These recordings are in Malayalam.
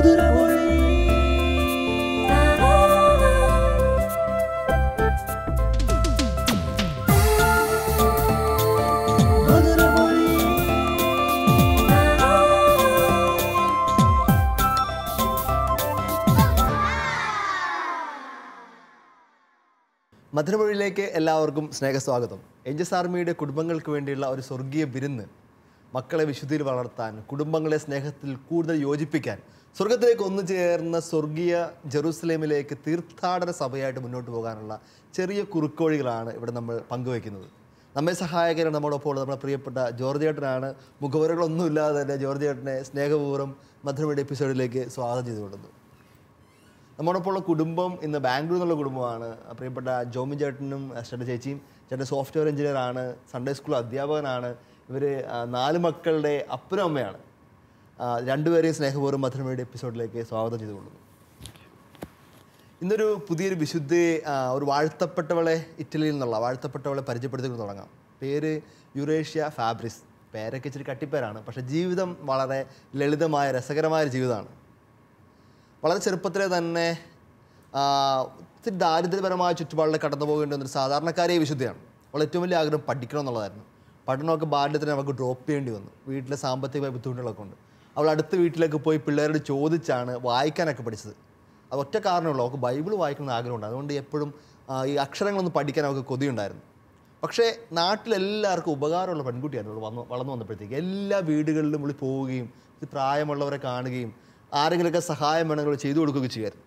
മധുരമൊഴിയിലേക്ക് എല്ലാവർക്കും സ്നേഹസ്വാഗതം. ഏഞ്ചൽസ് ആർമിയുടെ കുടുംബങ്ങൾക്ക് വേണ്ടിയുള്ള ഒരു സ്വർഗീയ വിരുന്ന്, മക്കളെ വിശുദ്ധിയിൽ വളർത്താൻ, കുടുംബങ്ങളെ സ്നേഹത്തിൽ കൂടുതൽ യോജിപ്പിക്കാൻ, സ്വർഗത്തിലേക്ക് ഒന്നു ചേർന്ന സ്വർഗീയ ജെറൂസലേമിലേക്ക് തീർത്ഥാടന സഭയായിട്ട് മുന്നോട്ട് പോകാനുള്ള ചെറിയ കുറുക്കോഴികളാണ് ഇവിടെ നമ്മൾ പങ്കുവയ്ക്കുന്നത്. നമ്മെ സഹായകരാണ് നമ്മോടൊപ്പം ഉള്ളത് നമ്മുടെ പ്രിയപ്പെട്ട ജോർജ് ചേട്ടനാണ്. മുഖവരകളൊന്നുമില്ലാതെ തന്നെ ജോർജ് ചേട്ടനെ സ്നേഹപൂർവ്വം മധുരമൊഴി എപ്പിസോഡിലേക്ക് സ്വാഗതം ചെയ്തുകൊള്ളുന്നു. നമ്മോടൊപ്പം ഉള്ള കുടുംബം ഇന്ന് ബാംഗ്ലൂർ എന്നുള്ള കുടുംബമാണ്. പ്രിയപ്പെട്ട ജോമി ചേട്ടനും ചേട്ടൻ്റെ ചേച്ചിയും. ചേട്ടൻ സോഫ്റ്റ്വെയർ എഞ്ചിനീയറാണ്, സൺഡേ സ്കൂൾ അധ്യാപകനാണ്. ഇവർ 4 മക്കളുടെ അപ്പനും അമ്മയാണ്. രണ്ടുപേരെയും സ്നേഹപൂർവ്വം മധുരമൊഴിയുടെ എപ്പിസോഡിലേക്ക് സ്വാഗതം ചെയ്തുകൊള്ളുന്നു. ഇന്നൊരു പുതിയൊരു വിശുദ്ധി, ഒരു വാഴ്ത്തപ്പെട്ടവളെ, ഇറ്റലിയിൽ നിന്നുള്ള വാഴ്ത്തപ്പെട്ടവളെ പരിചയപ്പെടുത്തിക്കൊണ്ട് തുടങ്ങാം. പേര് യുറേഷ്യ ഫാബ്രിസ്. പേരൊക്കെ ഇച്ചിരി കട്ടിപ്പേരാണ്, പക്ഷേ ജീവിതം വളരെ ലളിതമായ രസകരമായൊരു ജീവിതമാണ്. വളരെ ചെറുപ്പത്തിലെ തന്നെ ഒത്തിരി ദാരിദ്ര്യപരമായ ചുറ്റുപാടിൽ കടന്നു പോകേണ്ടി വന്നൊരു സാധാരണക്കാരിയെ വിശുദ്ധയാണ്. അവൾ ഏറ്റവും വലിയ ആഗ്രഹം പഠിക്കണം എന്നുള്ളതായിരുന്നു. പഠനമൊക്കെ ബാല്യത്തിന് അവൾക്ക് ഡ്രോപ്പ് ചെയ്യേണ്ടി വന്നു. വീട്ടിലെ സാമ്പത്തികമായ ബുദ്ധിമുട്ടുകളൊക്കെ ഉണ്ട്. അവൾ അടുത്ത വീട്ടിലേക്ക് പോയി പിള്ളേരോട് ചോദിച്ചാണ് വായിക്കാനൊക്കെ പഠിച്ചത്. അത് ഒറ്റ കാരണമുള്ളൂ, അവൾക്ക് ബൈബിൾ വായിക്കണമെന്ന് ആഗ്രഹമുണ്ട്. അതുകൊണ്ട് എപ്പോഴും ഈ അക്ഷരങ്ങളൊന്നും പഠിക്കാൻ അവൾക്ക് കൊതിയുണ്ടായിരുന്നു. പക്ഷേ നാട്ടിലെല്ലാവർക്കും ഉപകാരമുള്ള പെൺകുട്ടിയായിരുന്നു അവൾ വളർന്നു വന്നപ്പോഴത്തേക്ക്. എല്ലാ വീടുകളിലും വിളി പോവുകയും പ്രായമുള്ളവരെ കാണുകയും ആരെങ്കിലുമൊക്കെ സഹായം വേണമെങ്കിൽ ചെയ്തു കൊടുക്കുകയൊക്കെ ചെയ്യുമായിരുന്നു.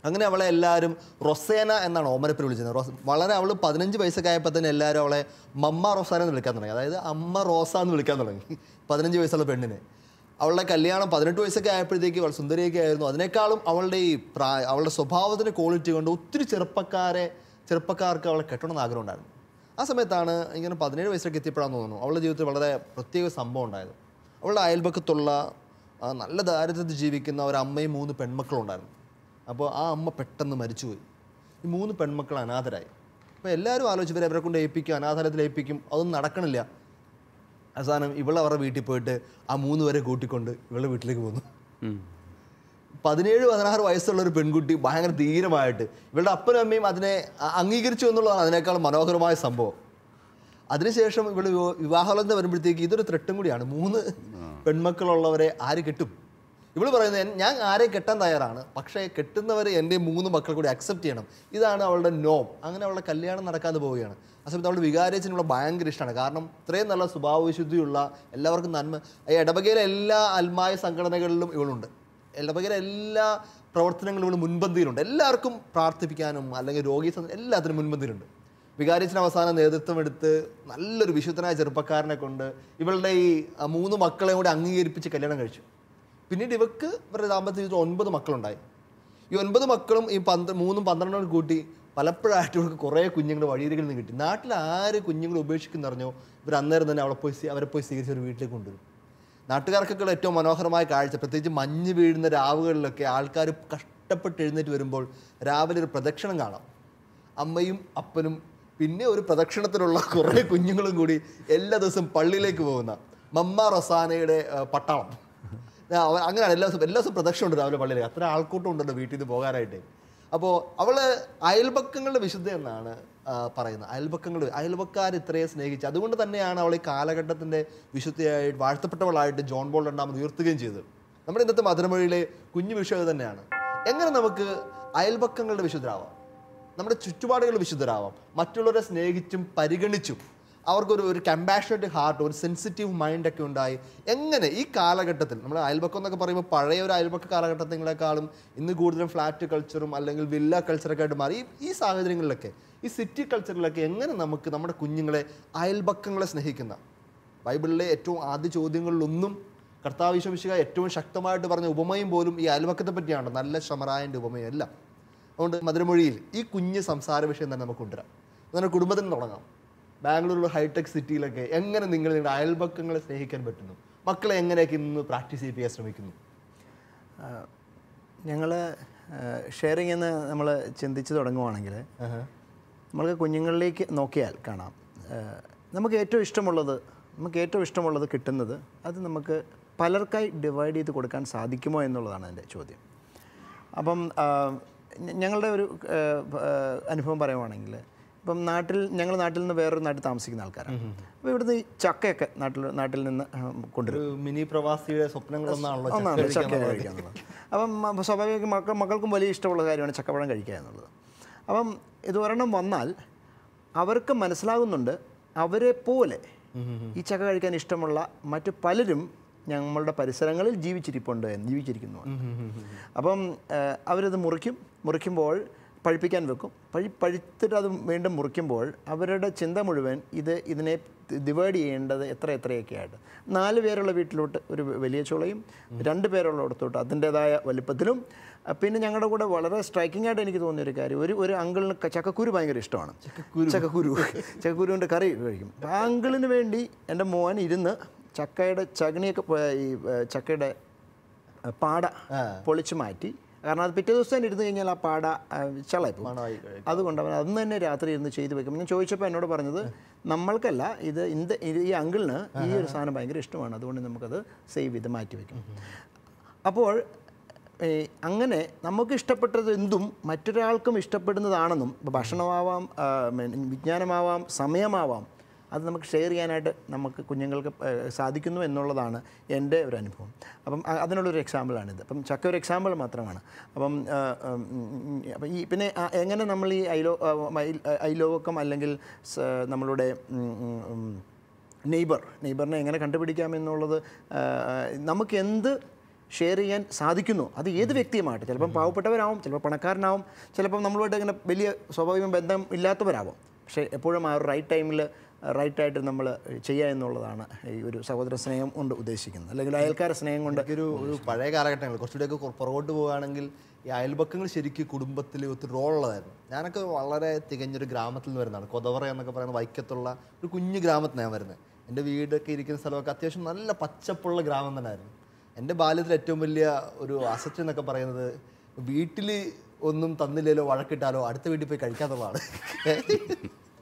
അങ്ങനെ അവളെ എല്ലാവരും റൊസേന എന്നാണ് ഓമനപ്പേര് വിളിച്ചത്. വളരെ അവൾ 15 വയസ്സൊക്കെ ആയപ്പോൾ തന്നെ എല്ലാവരും അവളെ മമ്മ റൊസാന എന്ന് വിളിക്കാൻ തുടങ്ങി. അതായത് അമ്മ റോസ എന്ന് വിളിക്കാൻ തുടങ്ങി 15 വയസ്സുള്ള പെണ്ണിനെ. അവളുടെ കല്യാണം 18 വയസ്സൊക്കെ ആയപ്പോഴത്തേക്ക് അവൾ സുന്ദരിയൊക്കെ ആയിരുന്നു. അതിനേക്കാളും അവളുടെ ഈ അവളുടെ സ്വഭാവത്തിൻ്റെ ക്വാളിറ്റി കൊണ്ട് ഒത്തിരി ചെറുപ്പക്കാർക്ക് അവളെ കെട്ടണമെന്ന് ആഗ്രഹം ഉണ്ടായിരുന്നു. ആ സമയത്താണ് ഇങ്ങനെ 17 വയസ്സൊക്കെ എത്തിയപ്പോഴാണെന്ന് തോന്നുന്നു അവളുടെ ജീവിതത്തിൽ വളരെ പ്രത്യേക സംഭവം ഉണ്ടായത്. അവളുടെ അയൽപക്കത്തുള്ള നല്ല ദാരിദ്ര്യത്തിൽ ജീവിക്കുന്ന ഒരു അമ്മയും 3 പെൺമക്കളും ഉണ്ടായിരുന്നു. അപ്പോൾ ആ അമ്മ പെട്ടെന്ന് മരിച്ചുപോയി. ഈ 3 പെൺമക്കൾ അനാഥരായി. അപ്പോൾ എല്ലാവരും ആലോചിച്ച് അവരെ കൊണ്ട് ഏൽപ്പിക്കും, അനാഥാലയത്തിൽ ഏൽപ്പിക്കും. അതൊന്നും നടക്കണില്ല. അവസാനം ഇവളെ അവരുടെ വീട്ടിൽ പോയിട്ട് ആ 3 പേരെ കൂട്ടിക്കൊണ്ട് ഇവളുടെ വീട്ടിലേക്ക് പോന്നു. 17-16 വയസ്സുള്ളൊരു പെൺകുട്ടി ഭയങ്കര ധീരമായിട്ട് ഇവളുടെ അപ്പനും അമ്മയും അതിനെ അംഗീകരിച്ചു എന്നുള്ളതാണ് അതിനേക്കാൾ മനോഹരമായ സംഭവം. അതിനുശേഷം ഇവൾ വിവാഹാലോചന വരുമ്പോഴത്തേക്ക് ഇതൊരു ത്രെട്ടും കൂടിയാണ്. 3 പെൺമക്കളുള്ളവരെ ആര് കെട്ടും? ഇവൾ പറയുന്നത് ഞാൻ ആരെയും കെട്ടാൻ തയ്യാറാണ്, പക്ഷേ കെട്ടുന്നവർ എൻ്റെ 3 മക്കൾ കൂടി അക്സെപ്റ്റ് ചെയ്യണം. ഇതാണ് അവളുടെ നോം. അങ്ങനെ അവളുടെ കല്യാണം നടക്കാതെ പോവുകയാണ്. ആ സമയത്ത് അവളുടെ വികാരച്ചനുള്ള ഭയങ്കര ഇഷ്ടമാണ്. കാരണം ഇത്രയും നല്ല സ്വഭാവവിശുദ്ധിയുള്ള, എല്ലാവർക്കും നന്മ, ഇടവകയിലെ എല്ലാ ആത്മായ സംഘടനകളിലും ഇവളുണ്ട്. ഇടവകയിലെ എല്ലാ പ്രവർത്തനങ്ങളും ഇവൾ മുൻപന്തിയിലുണ്ട്. എല്ലാവർക്കും പ്രാർത്ഥിപ്പിക്കാനും അല്ലെങ്കിൽ രോഗി എല്ലാത്തിനും മുൻപന്തിയിലുണ്ട്. വികാരിച്ചിന് അവസാനം നേതൃത്വം എടുത്ത് നല്ലൊരു വിശുദ്ധനായ ചെറുപ്പക്കാരനെ കൊണ്ട് ഇവളുടെ ഈ 3 മക്കളെയും കൂടി അംഗീകരിപ്പിച്ച് കല്യാണം കഴിച്ചു. പിന്നീട് ഇവരുടെ ദാമ്പത്യ ജീവിതത്തിൽ 9 മക്കളുണ്ടായി. ഈ 9 മക്കളും ഈ 3-12 കൂട്ടി പലപ്പോഴായിട്ട് ഇവർക്ക് കുറേ കുഞ്ഞുങ്ങൾ വഴിയരികളിൽ നിന്ന് കിട്ടി. നാട്ടിൽ ആര് കുഞ്ഞുങ്ങൾ ഉപേക്ഷിക്കുന്നറിഞ്ഞോ ഇവർ അന്നേരം തന്നെ അവരെ പോയി സ്വീകരിച്ച് ഒരു വീട്ടിലേക്ക് കൊണ്ടുവരും. നാട്ടുകാർക്കൊക്കെ ഏറ്റവും മനോഹരമായ കാഴ്ച, പ്രത്യേകിച്ച് മഞ്ഞ് വീഴുന്ന രാവുകളിലൊക്കെ ആൾക്കാർ കഷ്ടപ്പെട്ട് എഴുന്നേറ്റ് വരുമ്പോൾ രാവിലെ ഒരു പ്രദക്ഷിണം കാണാം. അമ്മയും അപ്പനും പിന്നെ ഒരു പ്രദക്ഷിണത്തിലുള്ള കുറേ കുഞ്ഞുങ്ങളും കൂടി എല്ലാ ദിവസവും പള്ളിയിലേക്ക് പോകുന്ന മമ്മ റൊസാനയുടെ പട്ടാളം. അങ്ങനെയാണ് എല്ലാ ദിവസവും പ്രദക്ഷിണം ഉണ്ട് രാവിലെ പള്ളിയിലേക്ക്. അത്ര ആൾക്കൂട്ടം ഉണ്ടല്ലോ വീട്ടിൽ നിന്ന് പോകാനായിട്ട്. അപ്പോൾ അവൾ അയൽപക്കങ്ങളുടെ വിശുദ്ധ എന്നാണ് പറയുന്നത്. അയൽപക്കാർ ഇത്രയും സ്നേഹിച്ച്, അതുകൊണ്ട് തന്നെയാണ് അവൾ ഈ കാലഘട്ടത്തിൻ്റെ വിശുദ്ധയായിട്ട് വാഴ്ത്തപ്പെട്ടവളായിട്ട് ജോൺ പോൾ രണ്ടാമത് ഉയർത്തുകയും ചെയ്തത്. നമ്മുടെ ഇന്നത്തെ മധുരമൊഴിയിലെ കുഞ്ഞു വിഷയം തന്നെയാണ്. എങ്ങനെ നമുക്ക് അയൽപക്കങ്ങളുടെ വിശുദ്ധരാവാം, നമ്മുടെ ചുറ്റുപാടുകൾ വിശുദ്ധരാവാം, മറ്റുള്ളവരെ സ്നേഹിച്ചും പരിഗണിച്ചും അവർക്കൊരു കമ്പാഷനേറ്റ് ഹാർട്ട്, ഒരു സെൻസിറ്റീവ് മൈൻഡൊക്കെ ഉണ്ടായി എങ്ങനെ ഈ കാലഘട്ടത്തിൽ, നമ്മുടെ അയൽപക്കം എന്നൊക്കെ പറയുമ്പോൾ പഴയ ഒരു അയൽപക്ക കാലഘട്ടങ്ങളെക്കാളും ഇന്ന് കൂടുതലും ഫ്ലാറ്റ് കൾച്ചറും അല്ലെങ്കിൽ വില്ല കൾച്ചറൊക്കെ ആയിട്ട് മാറി. ഈ സാഹചര്യങ്ങളിലൊക്കെ, ഈ സിറ്റി കൾച്ചറിലൊക്കെ എങ്ങനെ നമുക്ക് നമ്മുടെ കുഞ്ഞുങ്ങളെ, അയൽപക്കങ്ങളെ സ്നേഹിക്കുന്ന, ബൈബിളിലെ ഏറ്റവും ആദ്യ ചോദ്യങ്ങളിലൊന്നും കർത്താവ് ഈശോ മിശിഹാ ഏറ്റവും ശക്തമായിട്ട് പറഞ്ഞ ഉപമയും പോലും ഈ അയൽപക്കത്തെ പറ്റിയാണ്, നല്ല ശമറായൻ്റെ ഉപമയും എല്ലാം. അതുകൊണ്ട് മധുരമൊഴിയിൽ ഈ കുഞ്ഞ് സംസാര വിഷയം തന്നെ നമുക്ക് കൊണ്ടുവരാം. അങ്ങനെ കുടുംബത്തിന് തുടങ്ങാം. ബാംഗ്ലൂരിലുള്ള ഹൈടെക് സിറ്റിയിലൊക്കെ എങ്ങനെ നിങ്ങളുടെ അയൽപക്കങ്ങളെ സ്നേഹിക്കാൻ പറ്റുന്നു, മക്കളെ എങ്ങനെയൊക്കെ ഇന്ന് പ്രാക്ടീസ് ചെയ്യിപ്പിക്കാൻ ശ്രമിക്കുന്നു? ഞങ്ങൾ ഷെയറിങ് എന്ന് നമ്മൾ ചിന്തിച്ച് തുടങ്ങുവാണെങ്കിൽ നമ്മൾക്ക് കുഞ്ഞുങ്ങളിലേക്ക് നോക്കിയാൽ കാണാം, നമുക്ക് ഏറ്റവും ഇഷ്ടമുള്ളത് കിട്ടുന്നത് അത് നമുക്ക് പലർക്കായി ഡിവൈഡ് ചെയ്ത് കൊടുക്കാൻ സാധിക്കുമോ എന്നുള്ളതാണ് എൻ്റെ ചോദ്യം. അപ്പം ഞങ്ങളുടെ ഒരു അനുഭവം പറയുവാണെങ്കിൽ, ഇപ്പം ഞങ്ങൾ നാട്ടിൽ നിന്ന് വേറൊരു നാട്ടിൽ താമസിക്കുന്ന ആൾക്കാരാണ്. അപ്പോൾ ഇവിടുന്ന് ഈ ചക്കയൊക്കെ നാട്ടിൽ നിന്ന് കൊണ്ടുവരും. മിനി പ്രവാസിയുടെ സ്വപ്നങ്ങളൊന്നാണല്ലോ ചക്ക കഴിക്കുക എന്നുള്ളത്. അപ്പം സ്വാഭാവിക മക്കൾക്കും വലിയ ഇഷ്ടമുള്ള കാര്യമാണ് ചക്കപ്പഴം കഴിക്കുക എന്നുള്ളത്. അപ്പം ഇത് ഒരെണ്ണം വന്നാൽ അവർക്ക് മനസ്സിലാകുന്നുണ്ട് അവരെ പോലെ ഈ ചക്ക കഴിക്കാൻ ഇഷ്ടമുള്ള മറ്റു പലരും ഞങ്ങളുടെ പരിസരങ്ങളിൽ ജീവിച്ചിരിക്കുന്നു. അപ്പം അവരത് മുറിക്കുമ്പോൾ പഴുപ്പിക്കാൻ വെക്കും. പഴുത്തിട്ട് അത് വീണ്ടും മുറിക്കുമ്പോൾ അവരുടെ ചിന്ത മുഴുവൻ ഇതിനെ ഡിവൈഡ് ചെയ്യേണ്ടത് എത്രയൊക്കെ ആയിട്ട്. 4 പേരുള്ള വീട്ടിലോട്ട് ഒരു വലിയ ചുളയും 2 പേരുള്ളിടത്തോട്ട് അതിൻ്റേതായ വലുപ്പത്തിലും. പിന്നെ ഞങ്ങളുടെ കൂടെ വളരെ സ്ട്രൈക്കിംഗ് ആയിട്ട് എനിക്ക് തോന്നിയൊരു കാര്യം, ഒരു അങ്കിളിന് ചക്കക്കുരു ഭയങ്കര ഇഷ്ടമാണ്. ചക്കക്കുരുവിൻ്റെ കറി കഴിക്കും. അപ്പോൾ ആ അങ്കിളിന് വേണ്ടി എൻ്റെ മോൻ ഇരുന്ന് ചക്കയുടെ ചകിണിയൊക്കെ ഈ ചക്കയുടെ പാട പൊളിച്ച് മാറ്റി. കാരണം അത് പിറ്റേ ദിവസം ഇരുന്ന് കഴിഞ്ഞാൽ ആ പാട ചളയിപ്പോൾ. അതുകൊണ്ട് അവൻ അന്ന് തന്നെ രാത്രി ഇരുന്ന് ചെയ്ത് വെക്കും. ഞാൻ ചോദിച്ചപ്പോൾ എന്നോട് പറഞ്ഞത്, നമ്മൾക്കല്ല, ഈ അങ്കിളിന് ഈ ഒരു സാധനം ഭയങ്കര ഇഷ്ടമാണ്, അതുകൊണ്ട് നമുക്കത് സേവ് ചെയ്ത് മാറ്റി വയ്ക്കും. അപ്പോൾ അങ്ങനെ നമുക്ക് ഇഷ്ടപ്പെട്ടത് എന്തും മറ്റൊരാൾക്കും ഇഷ്ടപ്പെടുന്നതാണെന്നും, ഇപ്പോൾ ഭക്ഷണമാവാം, വിജ്ഞാനമാവാം, സമയമാവാം, അത് നമുക്ക് ഷെയർ ചെയ്യാനായിട്ട് നമുക്ക് കുഞ്ഞുങ്ങൾക്ക് സാധിക്കുന്നു എന്നുള്ളതാണ് എൻ്റെ ഒരു അനുഭവം. അപ്പം അതിനുള്ളൊരു എക്സാമ്പിളാണിത്. അപ്പം ചക്ക ഒരു എക്സാമ്പിൾ മാത്രമാണ്. അപ്പം ഈ പിന്നെ എങ്ങനെ നമ്മൾ ഈ അയലോക്കം അല്ലെങ്കിൽ നമ്മളുടെ നെയ്ബറിനെ എങ്ങനെ കണ്ടുപിടിക്കാമെന്നുള്ളത്, നമുക്ക് എന്ത് ഷെയർ ചെയ്യാൻ സാധിക്കുന്നു അത് ഏത് വ്യക്തിയുമായിട്ട്, ചിലപ്പം പാവപ്പെട്ടവരാവും, ചിലപ്പോൾ പണക്കാരനാവും, ചിലപ്പം നമ്മളുമായിട്ട് ഇങ്ങനെ വലിയ സ്വാഭാവിക ബന്ധം ഇല്ലാത്തവരാവും. പക്ഷേ എപ്പോഴും ആ ഒരു റൈറ്റ് ടൈമിൽ റൈറ്റായിട്ട് നമ്മൾ ചെയ്യുക എന്നുള്ളതാണ് ഈ ഒരു സഹോദര സ്നേഹം കൊണ്ട് ഉദ്ദേശിക്കുന്നത്, അല്ലെങ്കിൽ അയൽക്കാര സ്നേഹം കൊണ്ട്. ഒരു പഴയ കാലഘട്ടങ്ങൾ കുറച്ചുകൂടെയൊക്കെ പുറകോട്ട് പോവുകയാണെങ്കിൽ ഈ അയൽപക്കങ്ങൾ ശരിക്കും കുടുംബത്തിൽ ഒത്തിരി റോളുള്ളതായിരുന്നു. ഞാനൊക്കെ വളരെ തികഞ്ഞൊരു ഗ്രാമത്തിൽ നിന്ന് വരുന്നതാണ്. കൊതവറ എന്നൊക്കെ പറയുന്ന വൈക്കത്തുള്ള ഒരു കുഞ്ഞു ഗ്രാമത്തിൽ ഞാൻ വരുന്നത്. എൻ്റെ വീടൊക്കെ ഇരിക്കുന്ന സ്ഥലമൊക്കെ അത്യാവശ്യം നല്ല പച്ചപ്പുള്ള ഗ്രാമം തന്നെയായിരുന്നു. എൻ്റെ ബാല്യത്തിൽ ഏറ്റവും വലിയ ഒരു അസറ്റ് എന്നൊക്കെ പറയുന്നത്, വീട്ടിൽ ഒന്നും തന്നില്ലല്ലോ വഴക്കിട്ടാലോ അടുത്ത വീട്ടിൽ പോയി കഴിക്കാന്നുള്ളതാണ്.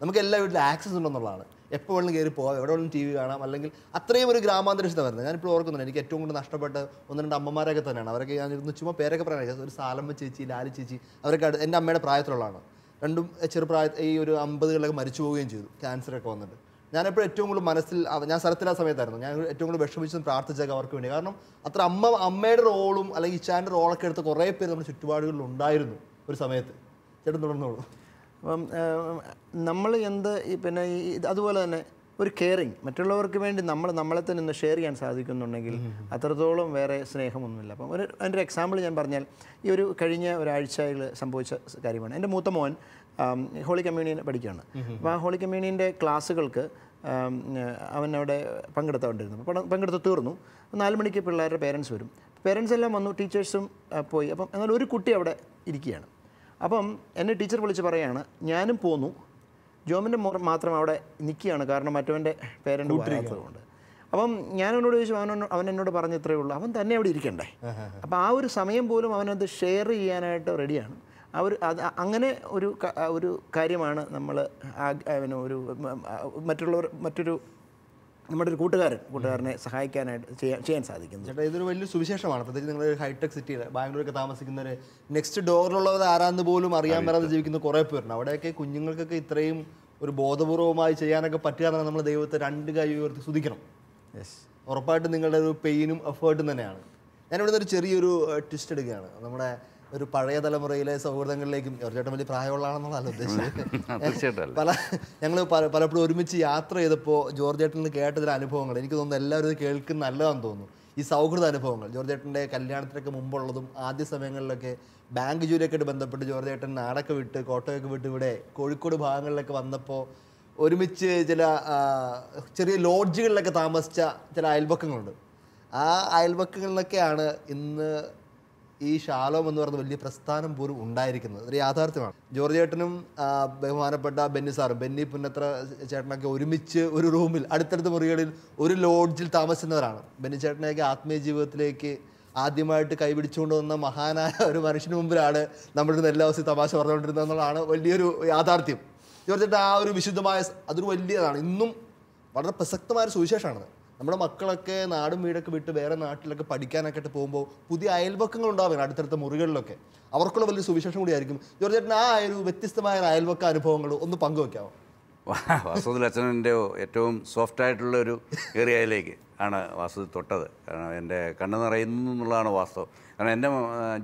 നമുക്ക് എല്ലാ വീട്ടിലും ആക്സസ് ഉണ്ടെന്നുള്ളതാണ്. എപ്പോൾ വേണമെങ്കിലും കയറി പോകാം, എവിടെ വേണമെങ്കിലും TV കാണാം. അല്ലെങ്കിൽ അത്രയും ഒരു ഗ്രാമാന്തരീക്ഷത്തിൽ വരുന്നത്. ഞാനിപ്പോൾ ഓർക്കുന്നുണ്ട്, എനിക്ക് ഏറ്റവും കൂടുതൽ നഷ്ടപ്പെട്ട 1-2 അമ്മമാരൊക്കെ തന്നെയാണ്. അവരൊക്കെ ഞാനിരുന്ന് ചുമ്മാ പേരൊക്കെ പറയാൻ, ഒരു സാലമ്മ ചേച്ചി, ലാലി ചേച്ചി, അവരൊക്കെ എൻ്റെ അമ്മയുടെ പ്രായത്തിലുള്ളതാണ്. രണ്ടും ഈ ഒരു 50കളിലൊക്കെ മരിച്ചു പോവുകയും ചെയ്തു, ക്യാൻസറൊക്കെ വന്നിട്ട്. ഞാനെപ്പോഴും ഏറ്റവും കൂടുതൽ മനസ്സിൽ, ഞാൻ സ്ഥലത്തില്ലാത്ത സമയത്തായിരുന്നു, ഞാൻ ഏറ്റവും കൂടുതൽ വിഷമിച്ചതും പ്രാർത്ഥിച്ചൊക്കെ അവർക്ക് വേണ്ടി. കാരണം അത്ര അമ്മയുടെ റോളും അല്ലെങ്കിൽ ഇച്ചാൻ്റെ റോളൊക്കെ എടുത്ത് കുറേ പേര് നമ്മുടെ ചുറ്റുപാടുകളിൽ ഉണ്ടായിരുന്നു ഒരു സമയത്ത്. ചേട്ടൻ തുടർന്നോളൂ. അപ്പം നമ്മൾ പിന്നെ അതുപോലെ തന്നെ ഒരു കെയറിങ്, മറ്റുള്ളവർക്ക് വേണ്ടി നമ്മളെ തന്നെ ഒന്ന് ഷെയർ ചെയ്യാൻ സാധിക്കുന്നുണ്ടെങ്കിൽ അത്രത്തോളം വേറെ സ്നേഹമൊന്നുമില്ല. അപ്പം അതിൻ്റെ ഒരു എക്സാമ്പിൾ ഞാൻ പറഞ്ഞാൽ, ഈ കഴിഞ്ഞ ഒരാഴ്ചയിൽ സംഭവിച്ച കാര്യമാണ്. എൻ്റെ മൂത്ത മോൻ ഹോളി കമ്മ്യൂണിയൻ പഠിക്കുകയാണ്. അപ്പോൾ ആ ഹോളി കമ്മ്യൂണിയൻ്റെ ക്ലാസ്സുകൾക്ക് അവൻ അവിടെ പങ്കെടുത്ത് തീർന്നു. 4 മണിക്ക് പിള്ളേരുടെ പേരൻസ് വരും. പേരൻസ് എല്ലാം വന്നു, ടീച്ചേഴ്സും പോയി. അപ്പം എന്നാൽ ഒരു കുട്ടി അവിടെ ഇരിക്കുകയാണ്. അപ്പം എന്നെ ടീച്ചർ വിളിച്ച് പറയുകയാണ്, ഞാനും പോന്നു, ജോമിൻ്റെ മാത്രം അവിടെ നിൽക്കുകയാണ്, കാരണം മറ്റവൻ്റെ പേരൻ്റ് വരാത്തതുകൊണ്ട്. അപ്പം ഞാൻ അവനോട് ചോദിച്ചു, അവൻ എന്നോട് പറഞ്ഞ ഇത്രയേ ഉള്ളൂ, അവൻ തന്നെ അവിടെ ഇരിക്കണ്ടേ. അപ്പോൾ ആ ഒരു സമയം പോലും അവനത് ഷെയർ ചെയ്യാനായിട്ട് റെഡിയാണ്. അങ്ങനെ ഒരു കാര്യമാണ് നമ്മൾ മറ്റൊരു നമ്മുടെ ഒരു കൂട്ടുകാരനെ സഹായിക്കാനായിട്ട് ചെയ്യാൻ സാധിക്കുന്നു. ചേട്ടാ, ഇതൊരു വലിയ സുവിശേഷമാണ്. പ്രത്യേകിച്ച് നിങ്ങൾ ഹൈടെക് സിറ്റിയിൽ ബാംഗ്ലൂരൊക്കെ താമസിക്കുന്നവർ, നെക്സ്റ്റ് ഡോറിലുള്ളത് ആരാന്ന് പോലും അറിയാൻ വരാതെ ജീവിക്കുന്ന കുറേ പേരുണ്ട്. അവിടെയൊക്കെ കുഞ്ഞുങ്ങൾക്കൊക്കെ ഇത്രയും ഒരു ബോധപൂർവമായി ചെയ്യാനൊക്കെ പറ്റുക എന്നാണ് നമ്മൾ ദൈവത്തെ 2 കൈ ഉയർത്തി സ്തുതിക്കണം. ഉറപ്പായിട്ടും നിങ്ങളുടെ ഒരു പെയിനും എഫേർട്ടും തന്നെയാണ്. ഞാനിവിടെ ഒരു ചെറിയൊരു ട്വിസ്റ്റ് എടുക്കുകയാണ്. നമ്മുടെ ഒരു പഴയ തലമുറയിലെ സൗഹൃദങ്ങളിലേക്കും, ജോർജേട്ടൻ വലിയ പ്രായമുള്ളതാണെന്നുള്ളതല്ല ഉദ്ദേശിച്ചത്. ഞങ്ങൾ പലപ്പോഴും ഒരുമിച്ച് യാത്ര ചെയ്തപ്പോൾ ജോർജേട്ടനിൽ കേട്ട ചില അനുഭവങ്ങൾ എനിക്ക് തോന്നുന്നു എല്ലാവരും ഇത് കേൾക്കുന്ന നല്ലതാണെന്ന് തോന്നുന്നു. ഈ സൗഹൃദ അനുഭവങ്ങൾ ജോർജേട്ടൻ്റെ കല്യാണത്തിനൊക്കെ മുമ്പുള്ളതും ആദ്യ സമയങ്ങളിലൊക്കെ ബാങ്ക് ജോലിയൊക്കെ ആയിട്ട് ബന്ധപ്പെട്ട് ജോർജേട്ടൻ നാടൊക്കെ വിട്ട് കോട്ടയൊക്കെ വിട്ട് ഇവിടെ കോഴിക്കോട് ഭാഗങ്ങളിലൊക്കെ വന്നപ്പോൾ ഒരുമിച്ച് ചില ചെറിയ ലോഡ്ജുകളിലൊക്കെ താമസിച്ച ചില അയൽപക്കങ്ങളുണ്ട്. ആ അയൽപക്കങ്ങളിലൊക്കെയാണ് ഇന്ന് ഈ ഷാലോം എന്ന് പറയുന്ന വലിയ പ്രസ്ഥാനം പോലും ഉണ്ടായിരിക്കുന്നത്. ഒരു യാഥാർത്ഥ്യമാണ്. ജോർജേട്ടനും ബഹുമാനപ്പെട്ട ബെന്നി പുന്നത്ര ചേട്ടനൊക്കെ ഒരുമിച്ച് ഒരു റൂമിൽ അടുത്തടുത്ത മുറികളിൽ ഒരു ലോഡ്ജിൽ താമസിക്കുന്നവരാണ്. ബെന്നി ചേട്ടനെയൊക്കെ ആത്മീയ ജീവിതത്തിലേക്ക് ആദ്യമായിട്ട് കൈപിടിച്ചുകൊണ്ട് വന്ന മഹാനായ ഒരു മനുഷ്യന് മുമ്പിലാണ് നമ്മളിന്ന് എല്ലാ ദിവസവും തമാശ പറഞ്ഞുകൊണ്ടിരുന്നത് എന്നുള്ളതാണ് വലിയൊരു യാഥാർത്ഥ്യം. ജോർജേട്ടൻ ആ ഒരു വിശുദ്ധമായ, അതൊരു വലിയതാണ്, ഇന്നും വളരെ പ്രസക്തമായ ഒരു സുവിശേഷമാണ്. നമ്മുടെ മക്കളൊക്കെ നാടും വീടൊക്കെ വിട്ട് വേറെ നാട്ടിലൊക്കെ പഠിക്കാനൊക്കെ ആയിട്ട് പോകുമ്പോൾ പുതിയ അയൽവക്കങ്ങൾ ഉണ്ടാവുകയാണ് അടുത്തടുത്ത മുറികളിലൊക്കെ. അവർക്കുള്ള വലിയ സുവിശേഷം കൂടിയായിരിക്കും. ജോർജ് ചേട്ടൻ ആ ഒരു വ്യത്യസ്തമായ അയൽവക്ക അനുഭവങ്ങൾ ഒന്ന് പങ്കുവെക്കാമോ? വാസ്തവത്തിൽ അച്ഛൻ്റെ ഏറ്റവും സോഫ്റ്റായിട്ടുള്ള ഒരു ഏരിയയിലേക്ക് ആണ് വാസ്തു തൊട്ടത്. കാരണം എൻ്റെ കണ്ണു നിറയുന്നു എന്നുള്ളതാണ് വാസ്തവം. കാരണം എൻ്റെ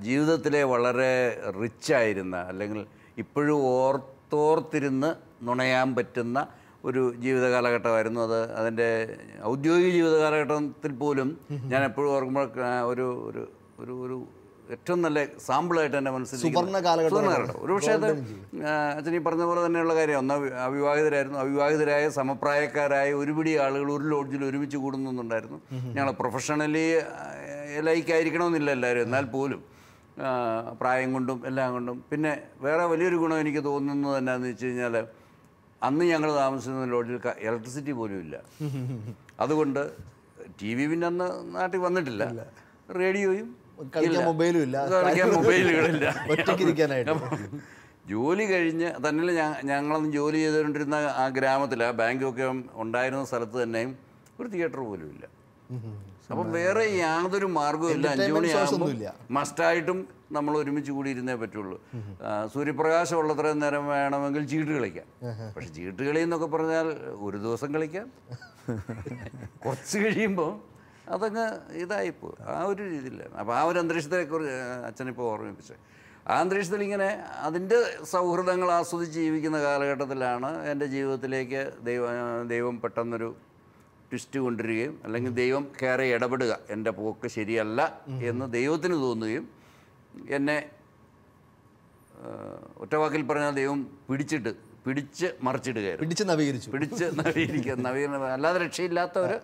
ജീവിതത്തിലെ വളരെ റിച്ചായിരുന്ന, അല്ലെങ്കിൽ ഇപ്പോഴും ഓർത്തോർത്തിരുന്ന് നുണയാൻ പറ്റുന്ന ഒരു ജീവിത കാലഘട്ടമായിരുന്നു അത്. അതിൻ്റെ ഔദ്യോഗിക ജീവിത കാലഘട്ടത്തിൽ പോലും ഞാൻ എപ്പോഴും ഓർക്കുമ്പോൾ ഒരു ഒരു ഒരു ഒരു ഏറ്റവും നല്ല സാമ്പിളായിട്ട് എൻ്റെ മനസ്സിൽ സുവർണ്ണ കാലഘട്ടം. ഒരു പക്ഷേ അത് അച്ഛൻ ഈ പറഞ്ഞ പോലെ തന്നെയുള്ള കാര്യം. ഒന്ന് അവിവാഹിതരായിരുന്നു. അവിവാഹിതരായ സമപ്രായക്കാരായ ഒരുപിടി ആളുകൾ ഒരു ലോഡ്ജിൽ ഒരുമിച്ച് കൂടുന്നുണ്ടായിരുന്നു. ഞങ്ങൾ പ്രൊഫഷണലി ലൈക്കായിരിക്കണമെന്നില്ല എല്ലാവരും, എന്നാൽ പോലും പ്രായം കൊണ്ടും എല്ലാം കൊണ്ടും. പിന്നെ വേറെ വലിയൊരു ഗുണം എനിക്ക് തോന്നുന്നത് എന്നാന്ന് വെച്ച് കഴിഞ്ഞാൽ, അന്ന് ഞങ്ങൾ താമസിക്കുന്ന ലോഡ്ജിൽ ഇലക്ട്രിസിറ്റി പോലും ഇല്ല. അതുകൊണ്ട് ടി വി പിന്നെ അന്ന് നാട്ടിൽ വന്നിട്ടില്ല, റേഡിയോയും മൊബൈലും ഇല്ല, മൊബൈലുകളില്ല. ഒറ്റയ്ക്കിരിക്കാനായിട്ട് ജോലി കഴിഞ്ഞ് തന്നെ ഞങ്ങളൊന്നും ജോലി ചെയ്തുകൊണ്ടിരുന്ന ആ ഗ്രാമത്തിൽ, ആ ബാങ്കൊക്കെ ഉണ്ടായിരുന്ന സ്ഥലത്ത് തന്നെയും ഒരു തിയേറ്റർ പോലും ഇല്ല. അപ്പം വേറെ യാതൊരു മാർഗ്ഗവും ഇല്ല. 5 മണിയാകുമ്പോൾ മസ്റ്റായിട്ടും നമ്മൾ ഒരുമിച്ച് കൂടി ഇരുന്നേ പറ്റുള്ളൂ. സൂര്യപ്രകാശം ഉള്ളത്രയും നേരം വേണമെങ്കിൽ ചീട്ട് കളിക്കാം. പക്ഷെ ചീട്ട് കളി എന്നൊക്കെ പറഞ്ഞാൽ ഒരു ദിവസം കളിക്കാം, കുറച്ച് കഴിയുമ്പോൾ അതങ്ങ് ഇതായിപ്പോൾ ആ ഒരു രീതിയില്ല. അപ്പോൾ ആ ഒരു അന്തരീക്ഷത്തെക്കുറിച്ച് അച്ഛനിപ്പോൾ ഓർമ്മിപ്പിച്ചത്. ആ അന്തരീക്ഷത്തിൽ ഇങ്ങനെ അതിൻ്റെ സൗഹൃദങ്ങൾ ആസ്വദിച്ച് ജീവിക്കുന്ന കാലഘട്ടത്തിലാണ് എൻ്റെ ജീവിതത്തിലേക്ക് ദൈവം പെട്ടെന്നൊരു ട്വിസ്റ്റ് കൊണ്ടുവരികയും, അല്ലെങ്കിൽ ദൈവം കയറി ഇടപെടുക, എൻ്റെ പോക്ക് ശരിയല്ല എന്ന് ദൈവത്തിന് തോന്നുകയും, എന്നെ ഒറ്റവാക്കിൽ പറഞ്ഞാൽ ദൈവം പിടിച്ച് മറിച്ചിടുകയായിരുന്നു. പിടിച്ച് നവീകരണം അല്ലാതെ രക്ഷയില്ലാത്ത ഒരു